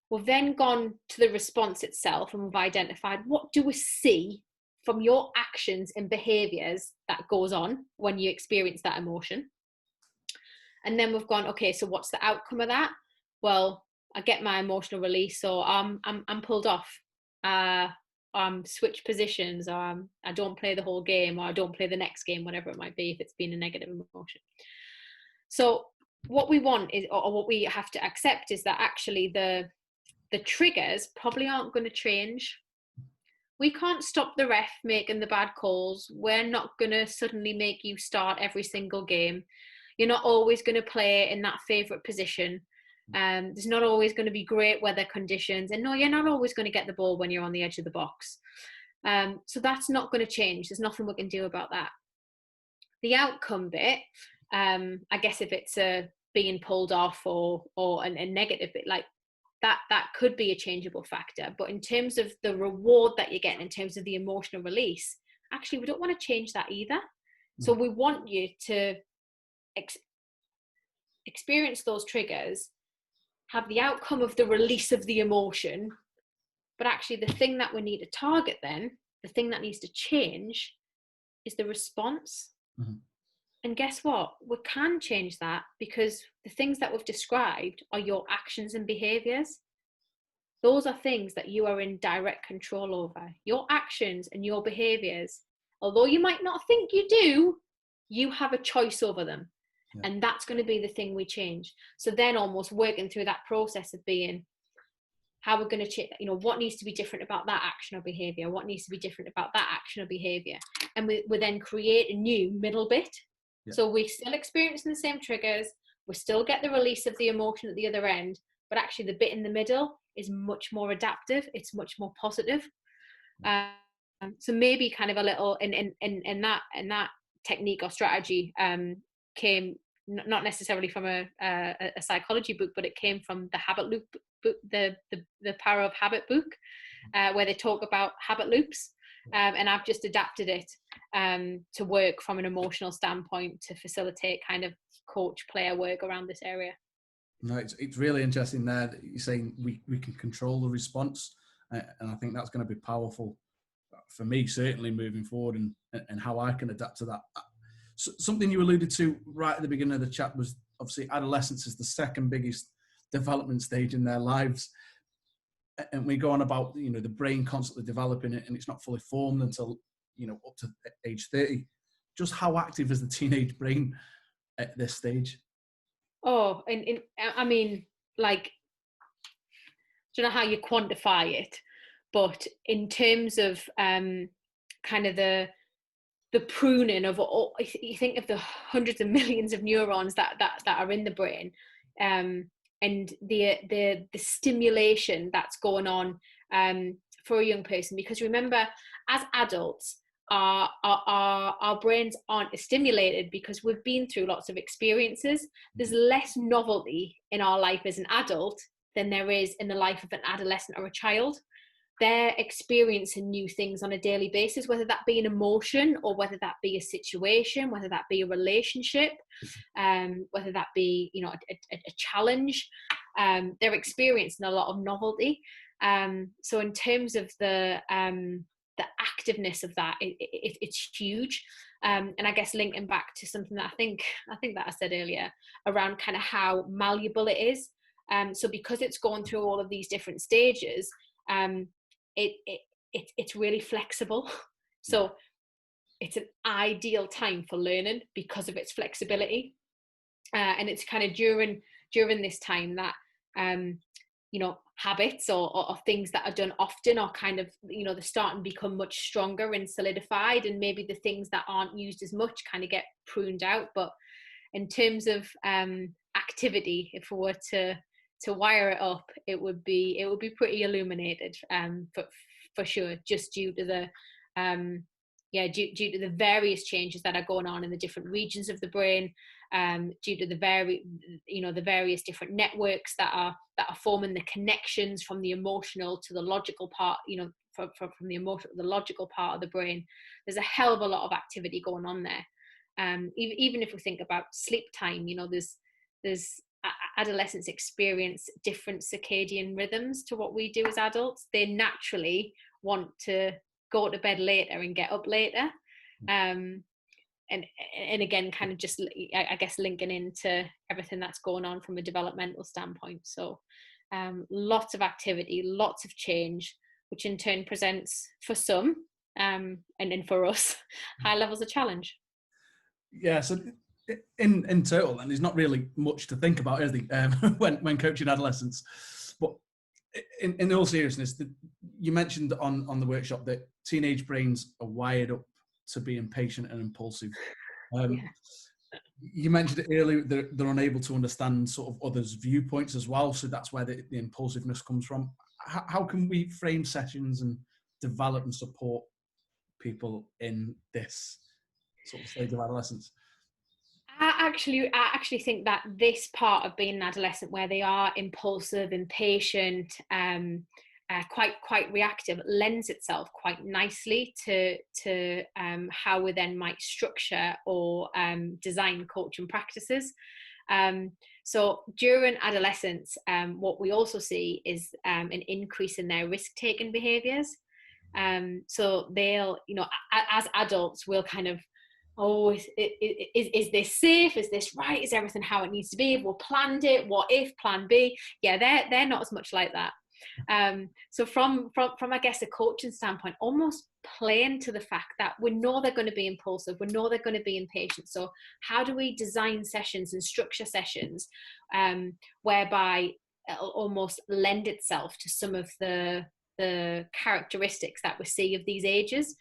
We've then gone to the response itself, and we've identified, what do we see from your actions and behaviors that goes on when you experience that emotion? And then we've gone, okay, so what's the outcome of that? Well, I get my emotional release, or I'm pulled off, switch positions, or I don't play the whole game, or I don't play the next game, whatever it might be, if it's been a negative emotion. So what we want is, or what we have to accept, is that actually the triggers probably aren't going to change. We can't stop the ref making the bad calls. We're not going to suddenly make you start every single game. You're not always going to play in that favourite position. There's not always going to be great weather conditions. And no, you're not always going to get the ball when you're on the edge of the box. So that's not going to change. There's nothing we can do about that. The outcome bit, I guess if it's being pulled off or a negative bit, like that could be a changeable factor. But in terms of the reward that you're getting, in terms of the emotional release, actually, we don't want to change that either. So we want you to experience those triggers, have the outcome of the release of the emotion, but actually the thing that we need to target then, the thing that needs to change, is the response. And guess what? We can change that, because the things that we've described are your actions and behaviors. Those are things that you are in direct control over. Your actions and your behaviors, although you might not think you do, you have a choice over them. Yeah. And that's going to be the thing we change. So then almost working through that process of being, how we're going to change, what needs to be different about that action or behavior? What needs to be different about that action or behavior? And we then create a new middle bit. Yeah. So we're still experiencing the same triggers. We still get the release of the emotion at the other end, but actually the bit in the middle is much more adaptive. It's much more positive. So maybe kind of a little in that technique or strategy came not necessarily from a psychology book, but it came from the Habit Loop book, the Power of Habit book, where they talk about habit loops. And I've just adapted it to work from an emotional standpoint to facilitate kind of coach-player work around this area. No, it's really interesting there that you're saying we can control the response, and I think that's going to be powerful for me, certainly moving forward, and how I can adapt to that. So, something you alluded to right at the beginning of the chat was obviously adolescence is the second biggest development stage in their lives. And we go on about, the brain constantly developing it, and it's not fully formed until, up to age 30. Just how active is the teenage brain at this stage? Oh, I mean, like, I don't know how you quantify it, but in terms of kind of the pruning of all, you think of the hundreds of millions of neurons that are in the brain, and the stimulation that's going on for a young person. Because remember, as adults, our brains aren't stimulated because we've been through lots of experiences. There's less novelty in our life as an adult than there is in the life of an adolescent or a child. They're experiencing new things on a daily basis, whether that be an emotion or whether that be a situation, whether that be a relationship, whether that be, a challenge. They're experiencing a lot of novelty. So in terms of the activeness of that, it's huge. And I guess linking back to something that I think that I said earlier around kind of how malleable it is. So because it's gone through all of these different stages, it's really flexible. So it's an ideal time for learning because of its flexibility. And it's kind of during this time that habits or things that are done often are kind of, they start and become much stronger and solidified, and maybe the things that aren't used as much kind of get pruned out. But in terms of activity, if we were to wire it up, it would be pretty illuminated, for sure, just due to the due to the various changes that are going on in the different regions of the brain, due to the various different networks that are forming the connections from the emotional to the logical part, from the emotional to the logical part of the brain. There's a hell of a lot of activity going on there. Even if we think about sleep time, adolescents experience different circadian rhythms to what we do as adults. They naturally want to go to bed later and get up later. And again, kind of just, I guess, linking into everything that's going on from a developmental standpoint. So lots of activity, lots of change, which in turn presents for some, and then for us, high levels of challenge. Yeah, so in total, then there's not really much to think about, is there, when coaching adolescents? But in all seriousness, you mentioned on the workshop that teenage brains are wired up to be impatient and impulsive. You mentioned it earlier, they're unable to understand sort of others' viewpoints as well, so that's where the impulsiveness comes from. How can we frame sessions and develop and support people in this sort of stage of adolescence? I actually think that this part of being an adolescent, where they are impulsive, impatient, quite reactive, lends itself quite nicely to how we then might structure or design coaching practices. So during adolescence, what we also see is an increase in their risk-taking behaviours. So they'll, as adults, we'll kind of, is this safe? Is this right? Is everything how it needs to be? We'll planned it. What if? Plan B? Yeah, they're not as much like that. So from I guess a coaching standpoint, almost playing to the fact that we know they're going to be impulsive, we know they're going to be impatient. So how do we design sessions and structure sessions whereby it'll almost lend itself to some of the characteristics that we see of these ages?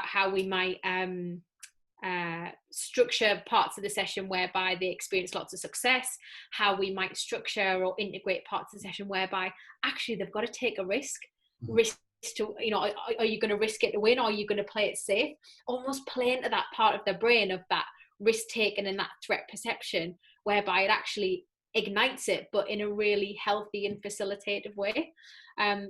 How we might structure parts of the session whereby they experience lots of success, how we might structure or integrate parts of the session whereby actually they've got to take a risk to, are you going to risk it to win, or are you going to play it safe? Almost playing to that part of their brain of that risk taking and that threat perception, whereby it actually ignites it, but in a really healthy and facilitative way.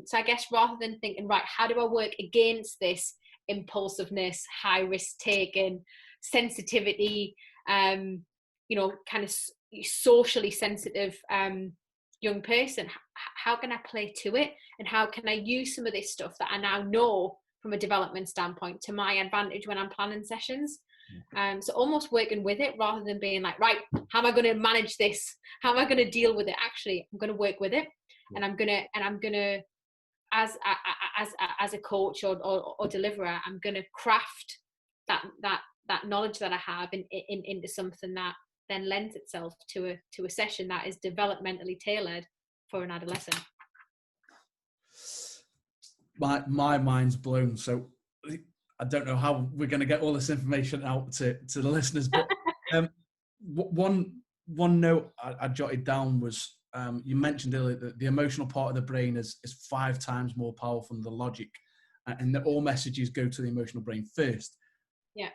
So I guess rather than thinking, right, how do I work against this impulsiveness, high risk taking, sensitivity, kind of socially sensitive young person, how can I play to it, and how can I use some of this stuff that I now know from a development standpoint to my advantage when I'm planning sessions? So almost working with it rather than being like, right, how am I going to manage this? How am I going to deal with it? Actually, I'm going to work with it, and I'm gonna as a coach or deliverer, I'm going to craft that knowledge that I have into something that then lends itself to a session that is developmentally tailored for an adolescent. My mind's blown. So I don't know how we're going to get all this information out to the listeners, but one note I jotted down was, you mentioned earlier that the emotional part of the brain is 5 times more powerful than the logic, and that all messages go to the emotional brain first. Yeah.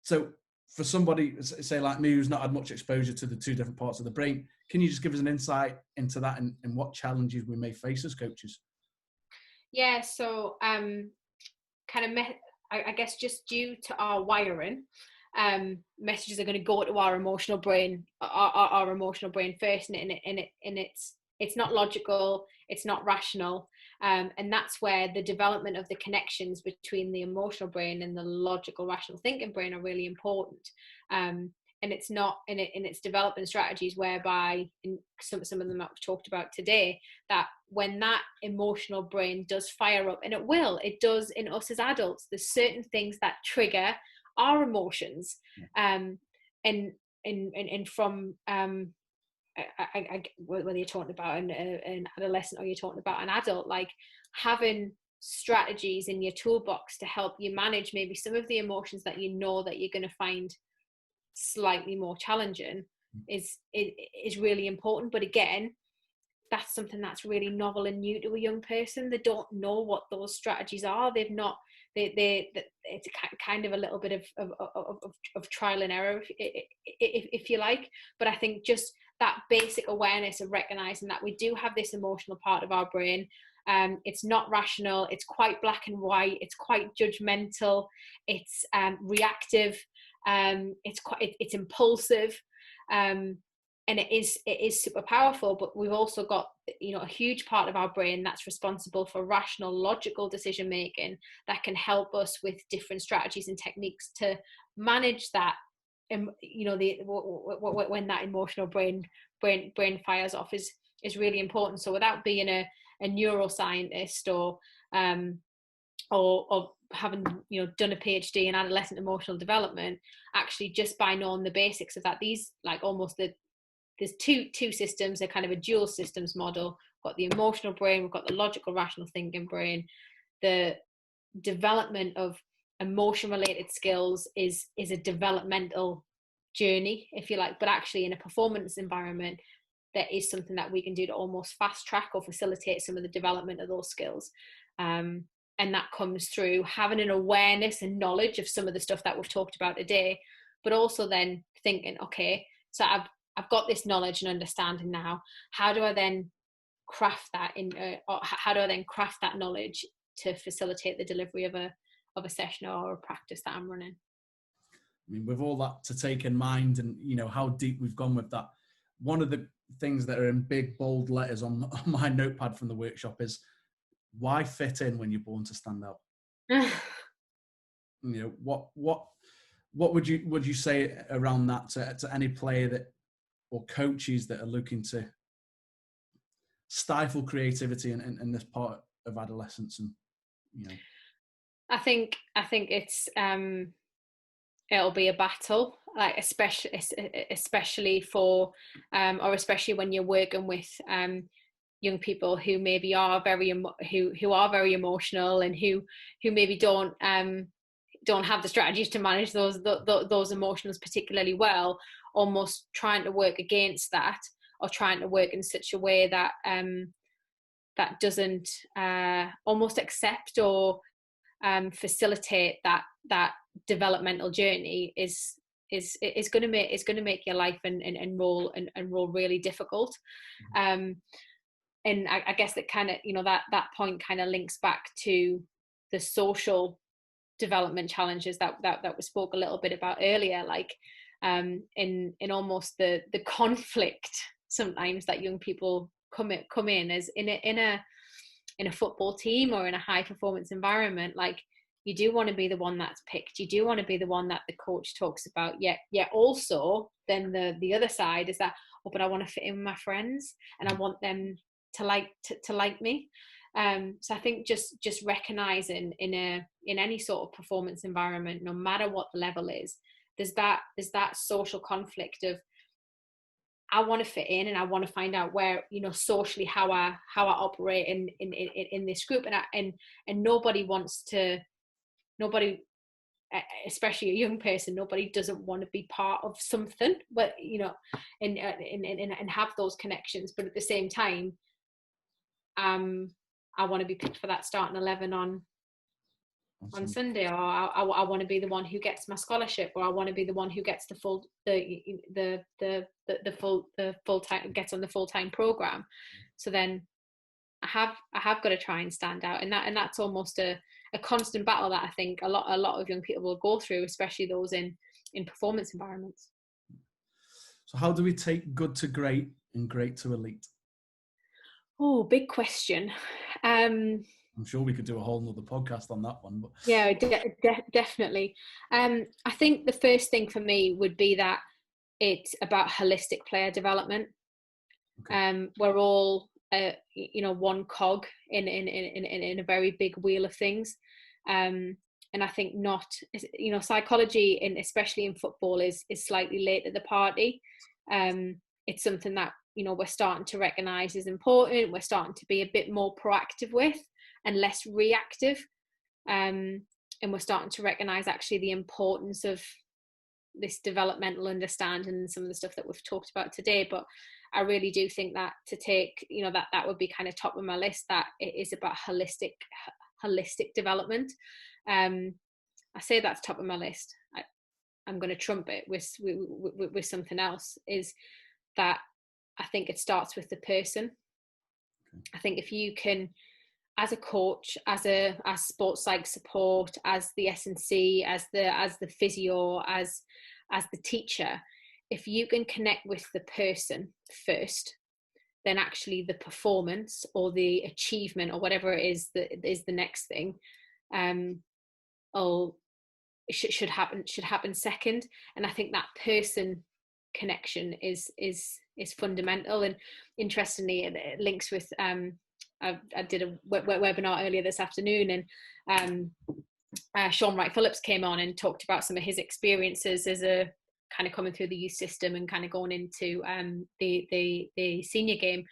So for somebody, say like me, who's not had much exposure to the 2 different parts of the brain, can you just give us an insight into that and what challenges we may face as coaches? Yeah, so I guess just due to our wiring, messages are going to go to our emotional brain, our emotional brain first, and it's not logical, it's not rational, and that's where the development of the connections between the emotional brain and the logical, rational thinking brain are really important. And it's not in its development strategies whereby, in some of them that we've talked about today, that when that emotional brain does fire up, and it does in us as adults, there's certain things that trigger our emotions, and from whether you're talking about an adolescent or you're talking about an adult, like having strategies in your toolbox to help you manage maybe some of the emotions that you know that you're going to find slightly more challenging is really important. But again, that's something that's really novel and new to a young person. They don't know what those strategies are. They've not. It's kind of a little bit of trial and error, if you like. But I think just that basic awareness of recognizing that we do have this emotional part of our brain. It's not rational. It's quite black and white. It's quite judgmental. It's reactive. It's impulsive, and it is super powerful. But we've also got, you know, a huge part of our brain that's responsible for rational, logical decision making that can help us with different strategies and techniques to manage that. You know, when that emotional brain fires off is really important. So without being a neuroscientist or having, you know, done a PhD in adolescent emotional development, actually just by knowing the basics of that, these like almost there's two systems. They're kind of a dual systems model. We've got the emotional brain, we've got the logical, rational thinking brain. The development of emotion related skills is a developmental journey, if you like, but actually in a performance environment, there is something that we can do to almost fast track or facilitate some of the development of those skills. And that comes through having an awareness and knowledge of some of the stuff that we've talked about today, but also then thinking, okay, so I've got this knowledge and understanding now. How do I then craft that how do I then craft that knowledge to facilitate the delivery of a session or a practice that I'm running? I mean, with all that to take in mind, and you know how deep we've gone with that, one of the things that are in big bold letters on my notepad from the workshop is, why fit in when you're born to stand out? You know, what would you say around that to any player that, or coaches that are looking to stifle creativity in this part of adolescence? And you know, I think it's it'll be a battle, like especially for or especially when you're working with young people who maybe are very emotional, and who maybe don't have the strategies to manage those emotions particularly well, almost trying to work against that, or trying to work in such a way that that doesn't almost accept or facilitate that developmental journey is going to make your life and role really difficult. And I guess that kind of, you know, that point kind of links back to the social development challenges that we spoke a little bit about earlier, like in almost the conflict sometimes that young people come in as in a football team or in a high performance environment. Like, you do want to be the one that's picked, you do want to be the one that the coach talks about, yet also then the other side is that, oh, but I want to fit in with my friends and I want them to like me. So I think just recognizing in any sort of performance environment, no matter what the level is, there's that social conflict of, I want to fit in and I want to find out where, you know, socially how I operate in this group, and nobody, especially a young person, nobody doesn't want to be part of something, but you know, and have those connections. But at the same time, I want to be picked for that starting 11 on Sunday, or I want to be the one who gets my scholarship, or I want to be the one who gets the full time, gets on the full-time program. So then I have got to try and stand out, and that's almost a constant battle that I think a lot of young people will go through, especially those in performance environments. So how do we take good to great and great to elite? Oh, big question. I'm sure we could do a whole nother podcast on that one. But yeah, definitely. I think the first thing for me would be that it's about holistic player development. Okay. We're all you know, one cog in a very big wheel of things, and I think not, you know, psychology, and especially in football, is slightly late at the party. It's something that, you know, we're starting to recognize is important. We're starting to be a bit more proactive with and less reactive, and we're starting to recognize actually the importance of this developmental understanding and some of the stuff that we've talked about today. But I really do think that to take, you know, that would be kind of top of my list, that it is about holistic development. I say that's top of my list. I'm going to trump it with something else, is that I think it starts with the person. I think if you can as a coach, as sports psych support, as the S&C, as the physio, as the teacher, if you can connect with the person first, then actually the performance or the achievement or whatever it is that is the next thing, should happen second. And I think that person connection is fundamental. And interestingly, it links with I did a webinar earlier this afternoon, and Sean Wright Phillips came on and talked about some of his experiences as a kind of coming through the youth system and kind of going into the senior game.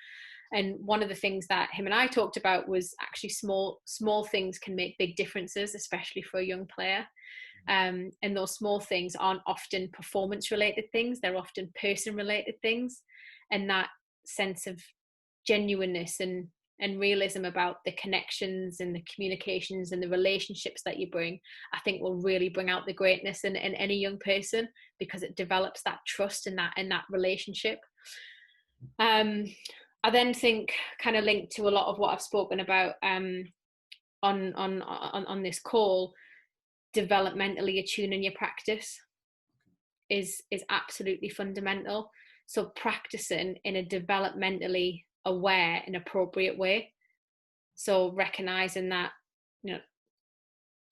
And one of the things that him and I talked about was actually small things can make big differences, especially for a young player. And those small things aren't often performance related things, they're often person related things. And that sense of genuineness and realism about the connections and the communications and the relationships that you bring, I think will really bring out the greatness in any young person, because it develops that trust in that relationship. I then think, kind of linked to a lot of what I've spoken about on this call, developmentally attuning your practice is absolutely fundamental. So practicing in a developmentally aware and appropriate way. So recognizing that, you know,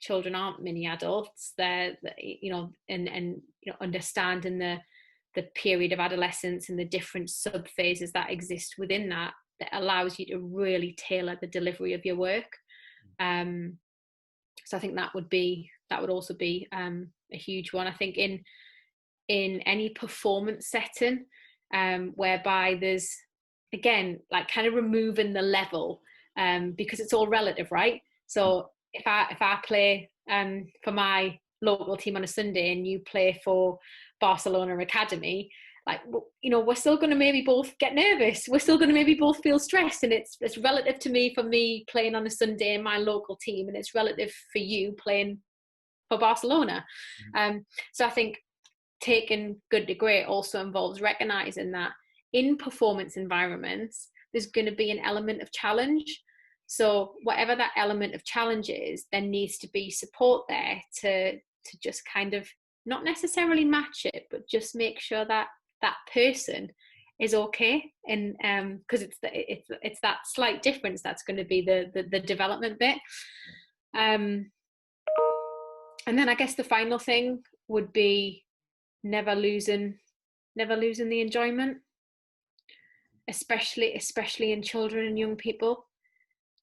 children aren't mini adults, they're, you know, and you know, understanding the period of adolescence and the different sub phases that exist within that allows you to really tailor the delivery of your work. So I think that would also be a huge one. I think in any performance setting, whereby there's, again, like kind of removing the level, because it's all relative, right? So if I play for my local team on a Sunday and you play for Barcelona Academy, like, you know, we're still going to maybe both get nervous, we're still going to maybe both feel stressed, and it's relative to me for me playing on a Sunday in my local team, and it's relative for you playing for Barcelona. So I think taking good to great also involves recognizing that in performance environments there's going to be an element of challenge. So whatever that element of challenge is, there needs to be support there to just kind of not necessarily match it, but just make sure that that person is okay. And because it's that slight difference that's going to be the development bit. And then I guess the final thing would be never losing the enjoyment, especially in children and young people.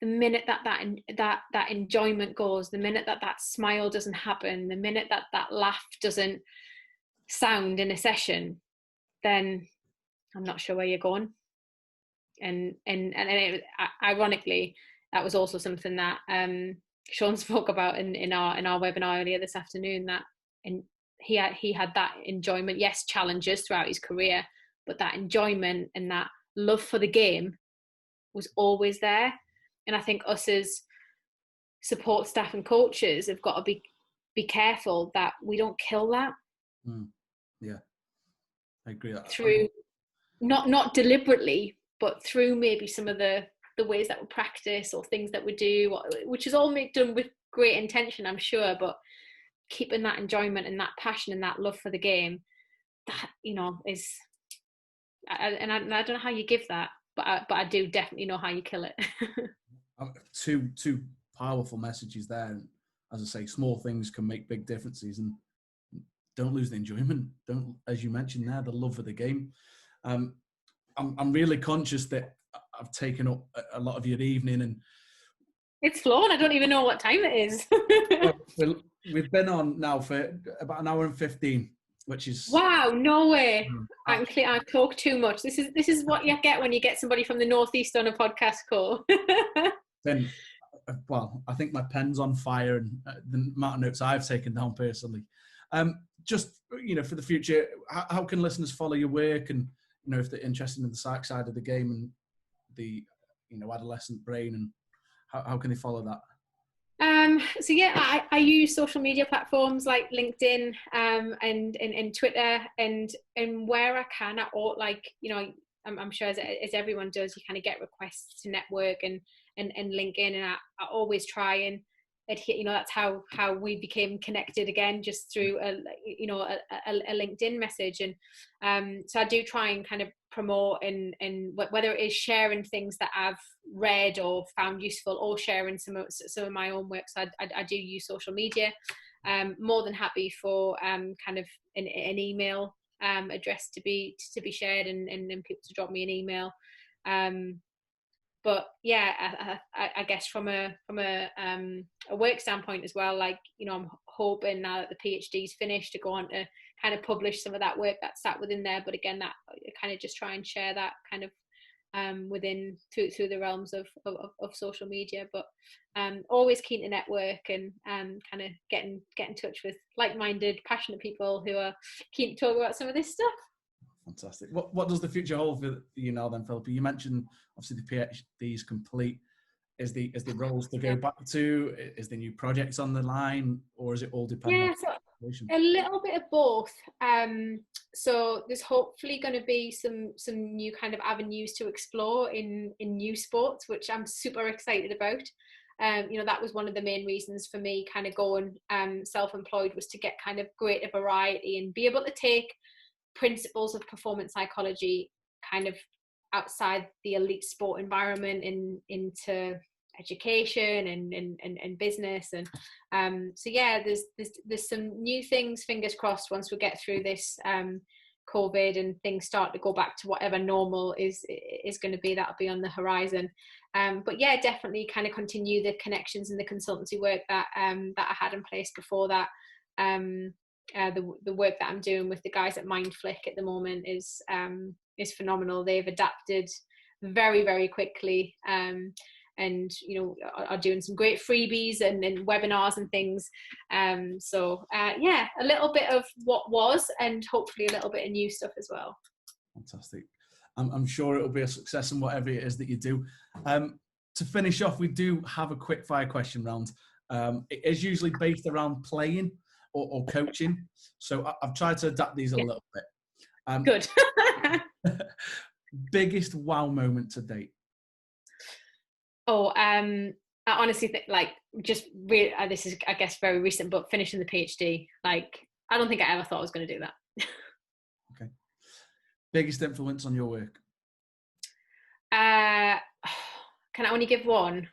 The minute that enjoyment goes, the minute that smile doesn't happen, the minute that laugh doesn't sound in a session, then I'm not sure where you're going. And ironically, that was also something that Sean spoke about in our webinar earlier this afternoon, that he had that enjoyment, yes, challenges throughout his career, but that enjoyment and that love for the game was always there. And I think us as support staff and coaches have got to be careful that we don't kill that. Yeah, I agree. Through not deliberately, but through maybe some of the ways that we practice or things that we do, which is all done with great intention, I'm sure, but keeping that enjoyment and that passion and that love for the game, that, you know, is, and I don't know how you give that, but I do definitely know how you kill it. Two powerful messages there. And as I say, small things can make big differences, and don't lose the enjoyment. Don't, as you mentioned there, the love of the game. I'm really conscious that I've taken up a lot of your evening, and it's flown. I don't even know what time it is. Well, we've been on now for about an hour and 15, which is, wow, no way. I talk too much. This is what you get when you get somebody from the Northeast on a podcast call. then, well, I think my pen's on fire, and the amount of notes I've taken down personally. Just, you know, for the future, how can listeners follow your work, and, you know, if they're interested in the psych side of the game and the, you know, adolescent brain, and how can they follow that? So yeah, I use social media platforms like LinkedIn and Twitter, and where I can, I ought, like, you know, I'm sure as everyone does, you kind of get requests to network, and LinkedIn, and I always try and adhere. That's how we became connected again, just through a LinkedIn message. And so I do try and kind of promote and whether it is sharing things that I've read or found useful, or sharing some of my own work. So I do use social media. More than happy for kind of an email address to be shared, and people to drop me an email. But yeah, I guess from a work standpoint as well, like, I'm hoping now that the PhD's finished to go on to kind of publish some of that work that's sat within there. But again, that kind of just try and share that kind of within through the realms of social media. But always keen to network and kind of get in touch with like-minded, passionate people who are keen to talk about some of this stuff. Fantastic. What does the future hold for you now then, Philippa? You mentioned obviously the PhD is complete. Is the roles to go back to? Is the new projects on the line, or is it all dependent? Yeah, so a little bit of both. So there's hopefully going to be some new kind of avenues to explore in new sports, which I'm super excited about. That was one of the main reasons for me kind of going self-employed, was to get kind of greater variety and be able to take principles of performance psychology kind of outside the elite sport environment into education and business. And so yeah, there's some new things, fingers crossed, once we get through this COVID and things start to go back to whatever normal is going to be. That'll be on the horizon. But yeah, definitely kind of continue the connections and the consultancy work that I had in place before that. The work that I'm doing with the guys at Mindflick at the moment is phenomenal. They've adapted very, very quickly, and are doing some great freebies and webinars and things. So yeah, a little bit of what was, and hopefully a little bit of new stuff as well. Fantastic. I'm sure it'll be a success in whatever it is that you do. To finish off, we do have a quick fire question round. It is usually based around playing or coaching. So I've tried to adapt these a little bit. Good. Biggest wow moment to date? I honestly think, just really, this is, I guess, very recent, but finishing the PhD, I don't think I ever thought I was going to do that. Okay. Biggest influence on your work? Can I only give one?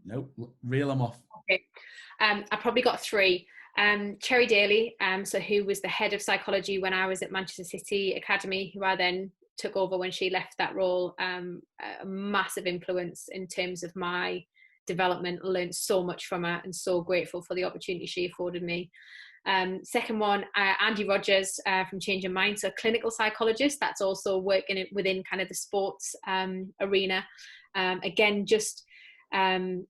Nope, reel them off. Okay. I probably got three. Cherry Daly, so who was the head of psychology when I was at Manchester City Academy, who I then took over when she left that role. A massive influence in terms of my development. Learned so much from her, and so grateful for the opportunity she afforded me. Second one, Andy Rogers from Change Your Mind, so clinical psychologist that's also working within kind of the sports arena. Again, just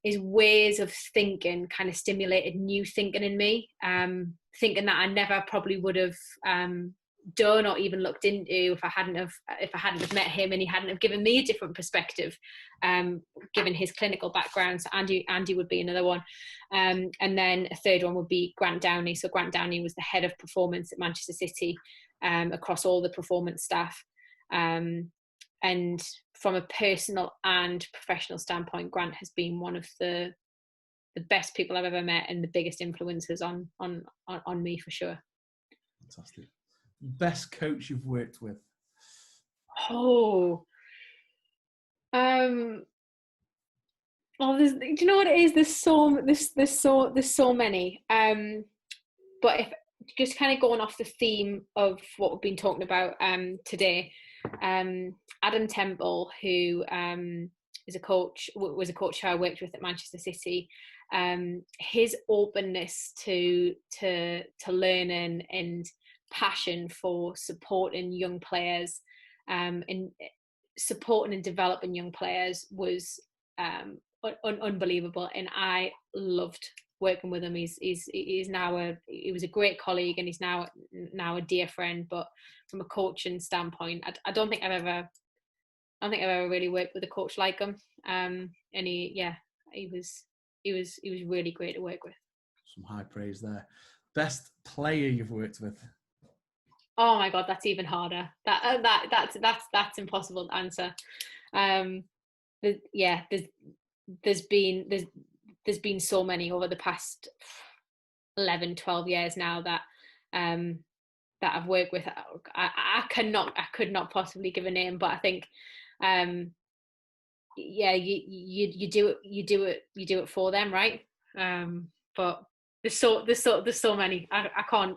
his ways of thinking kind of stimulated new thinking in me, thinking that I never probably would have done or even looked into if I hadn't have met him, and he hadn't have given me a different perspective, given his clinical background. So Andy would be another one, and then a third one would be Grant Downey. So Grant Downey was the head of performance at Manchester City, across all the performance staff. And from a personal and professional standpoint, Grant has been one of the best people I've ever met, and the biggest influences on me for sure. Fantastic. Best coach you've worked with? Well, do you know what it is? There's so many. But if just kind of going off the theme of what we've been talking about today, Adam Temple, who was a coach who I worked with at Manchester City, his openness to learning and passion for supporting young players, and supporting and developing young players was unbelievable, and I loved working with him. He was a great colleague, and he's now a dear friend. But from a coaching standpoint, I don't think I've ever really worked with a coach like him. And he was really great to work with. Some high praise there. Best player you've worked with? Oh my God, that's even harder. That's impossible to answer. There's there's been so many over the past 11, 12 years now that that I've worked with. I could not possibly give a name, but I think you do it for them, right? But there's so many. I can't,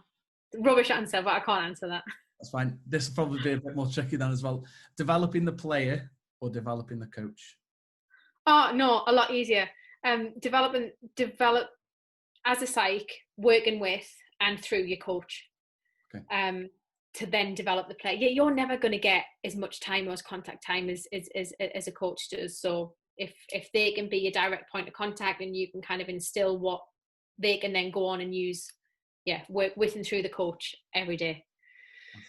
rubbish answer, but I can't answer that. That's fine. This will probably be a bit more tricky then as well. Developing the player or developing the coach? Oh no, a lot easier. Develop as a psych, working with and through your coach. Okay. To then develop the player. You're never going to get as much time or as contact time as a coach does. So if they can be your direct point of contact and you can kind of instill what they can then go on and use, work with and through the coach every day.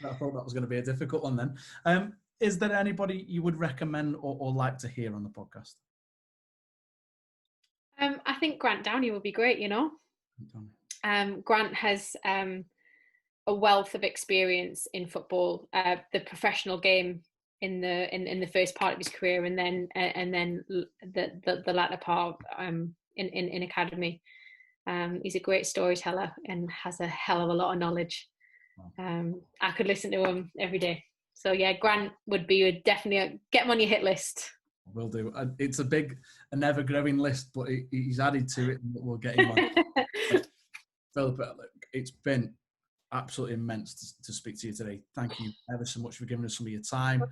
I thought that was going to be a difficult one then. Is there anybody you would recommend or like to hear on the podcast? I think Grant Downey would be great, Grant has a wealth of experience in football, the professional game in the first part of his career, and then the latter part in academy. He's a great storyteller and has a hell of a lot of knowledge. I could listen to him every day. So yeah, Grant would be definitely get him on your hit list. Will do. It's a never growing list, but he's added to it, and we'll get him on. Philippa, it's been absolutely immense to speak to you today. Thank you ever so much for giving us some of your time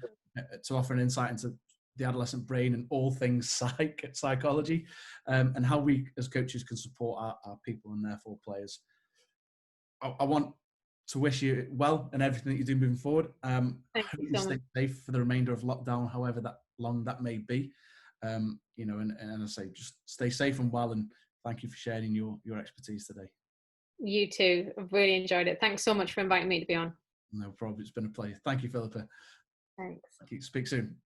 to offer an insight into the adolescent brain and all things psychology, and how we as coaches can support our people and therefore players. I want to wish you well and everything that you do moving forward. I hope you stay safe for the remainder of lockdown, however that long that may be. And I say, just stay safe and well, and thank you for sharing your expertise today. You too. I've really enjoyed it. Thanks so much for inviting me to be on. No problem. It's been a pleasure. Thank you, Philippa. Thanks. Thank you. Speak soon.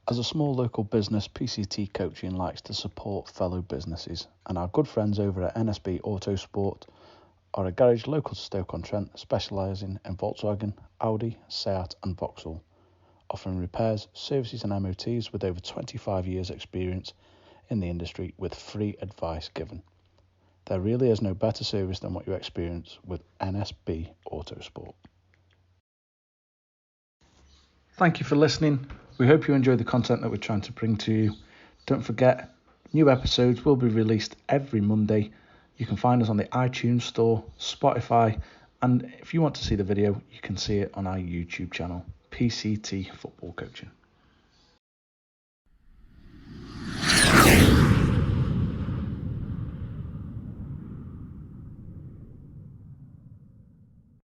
As a small local business, PCT Coaching likes to support fellow businesses, and our good friends over at NSB Autosport are a garage local to Stoke-on-Trent, specialising in Volkswagen, Audi, Seat and Vauxhall, offering repairs, services and MOTs with over 25 years experience in the industry with free advice given. There really is no better service than what you experience with NSB Autosport. Thank you for listening. We hope you enjoy the content that we're trying to bring to you. Don't forget, new episodes will be released every Monday. You can find us on the iTunes Store, Spotify, and if you want to see the video, you can see it on our YouTube channel, PCT Football Coaching.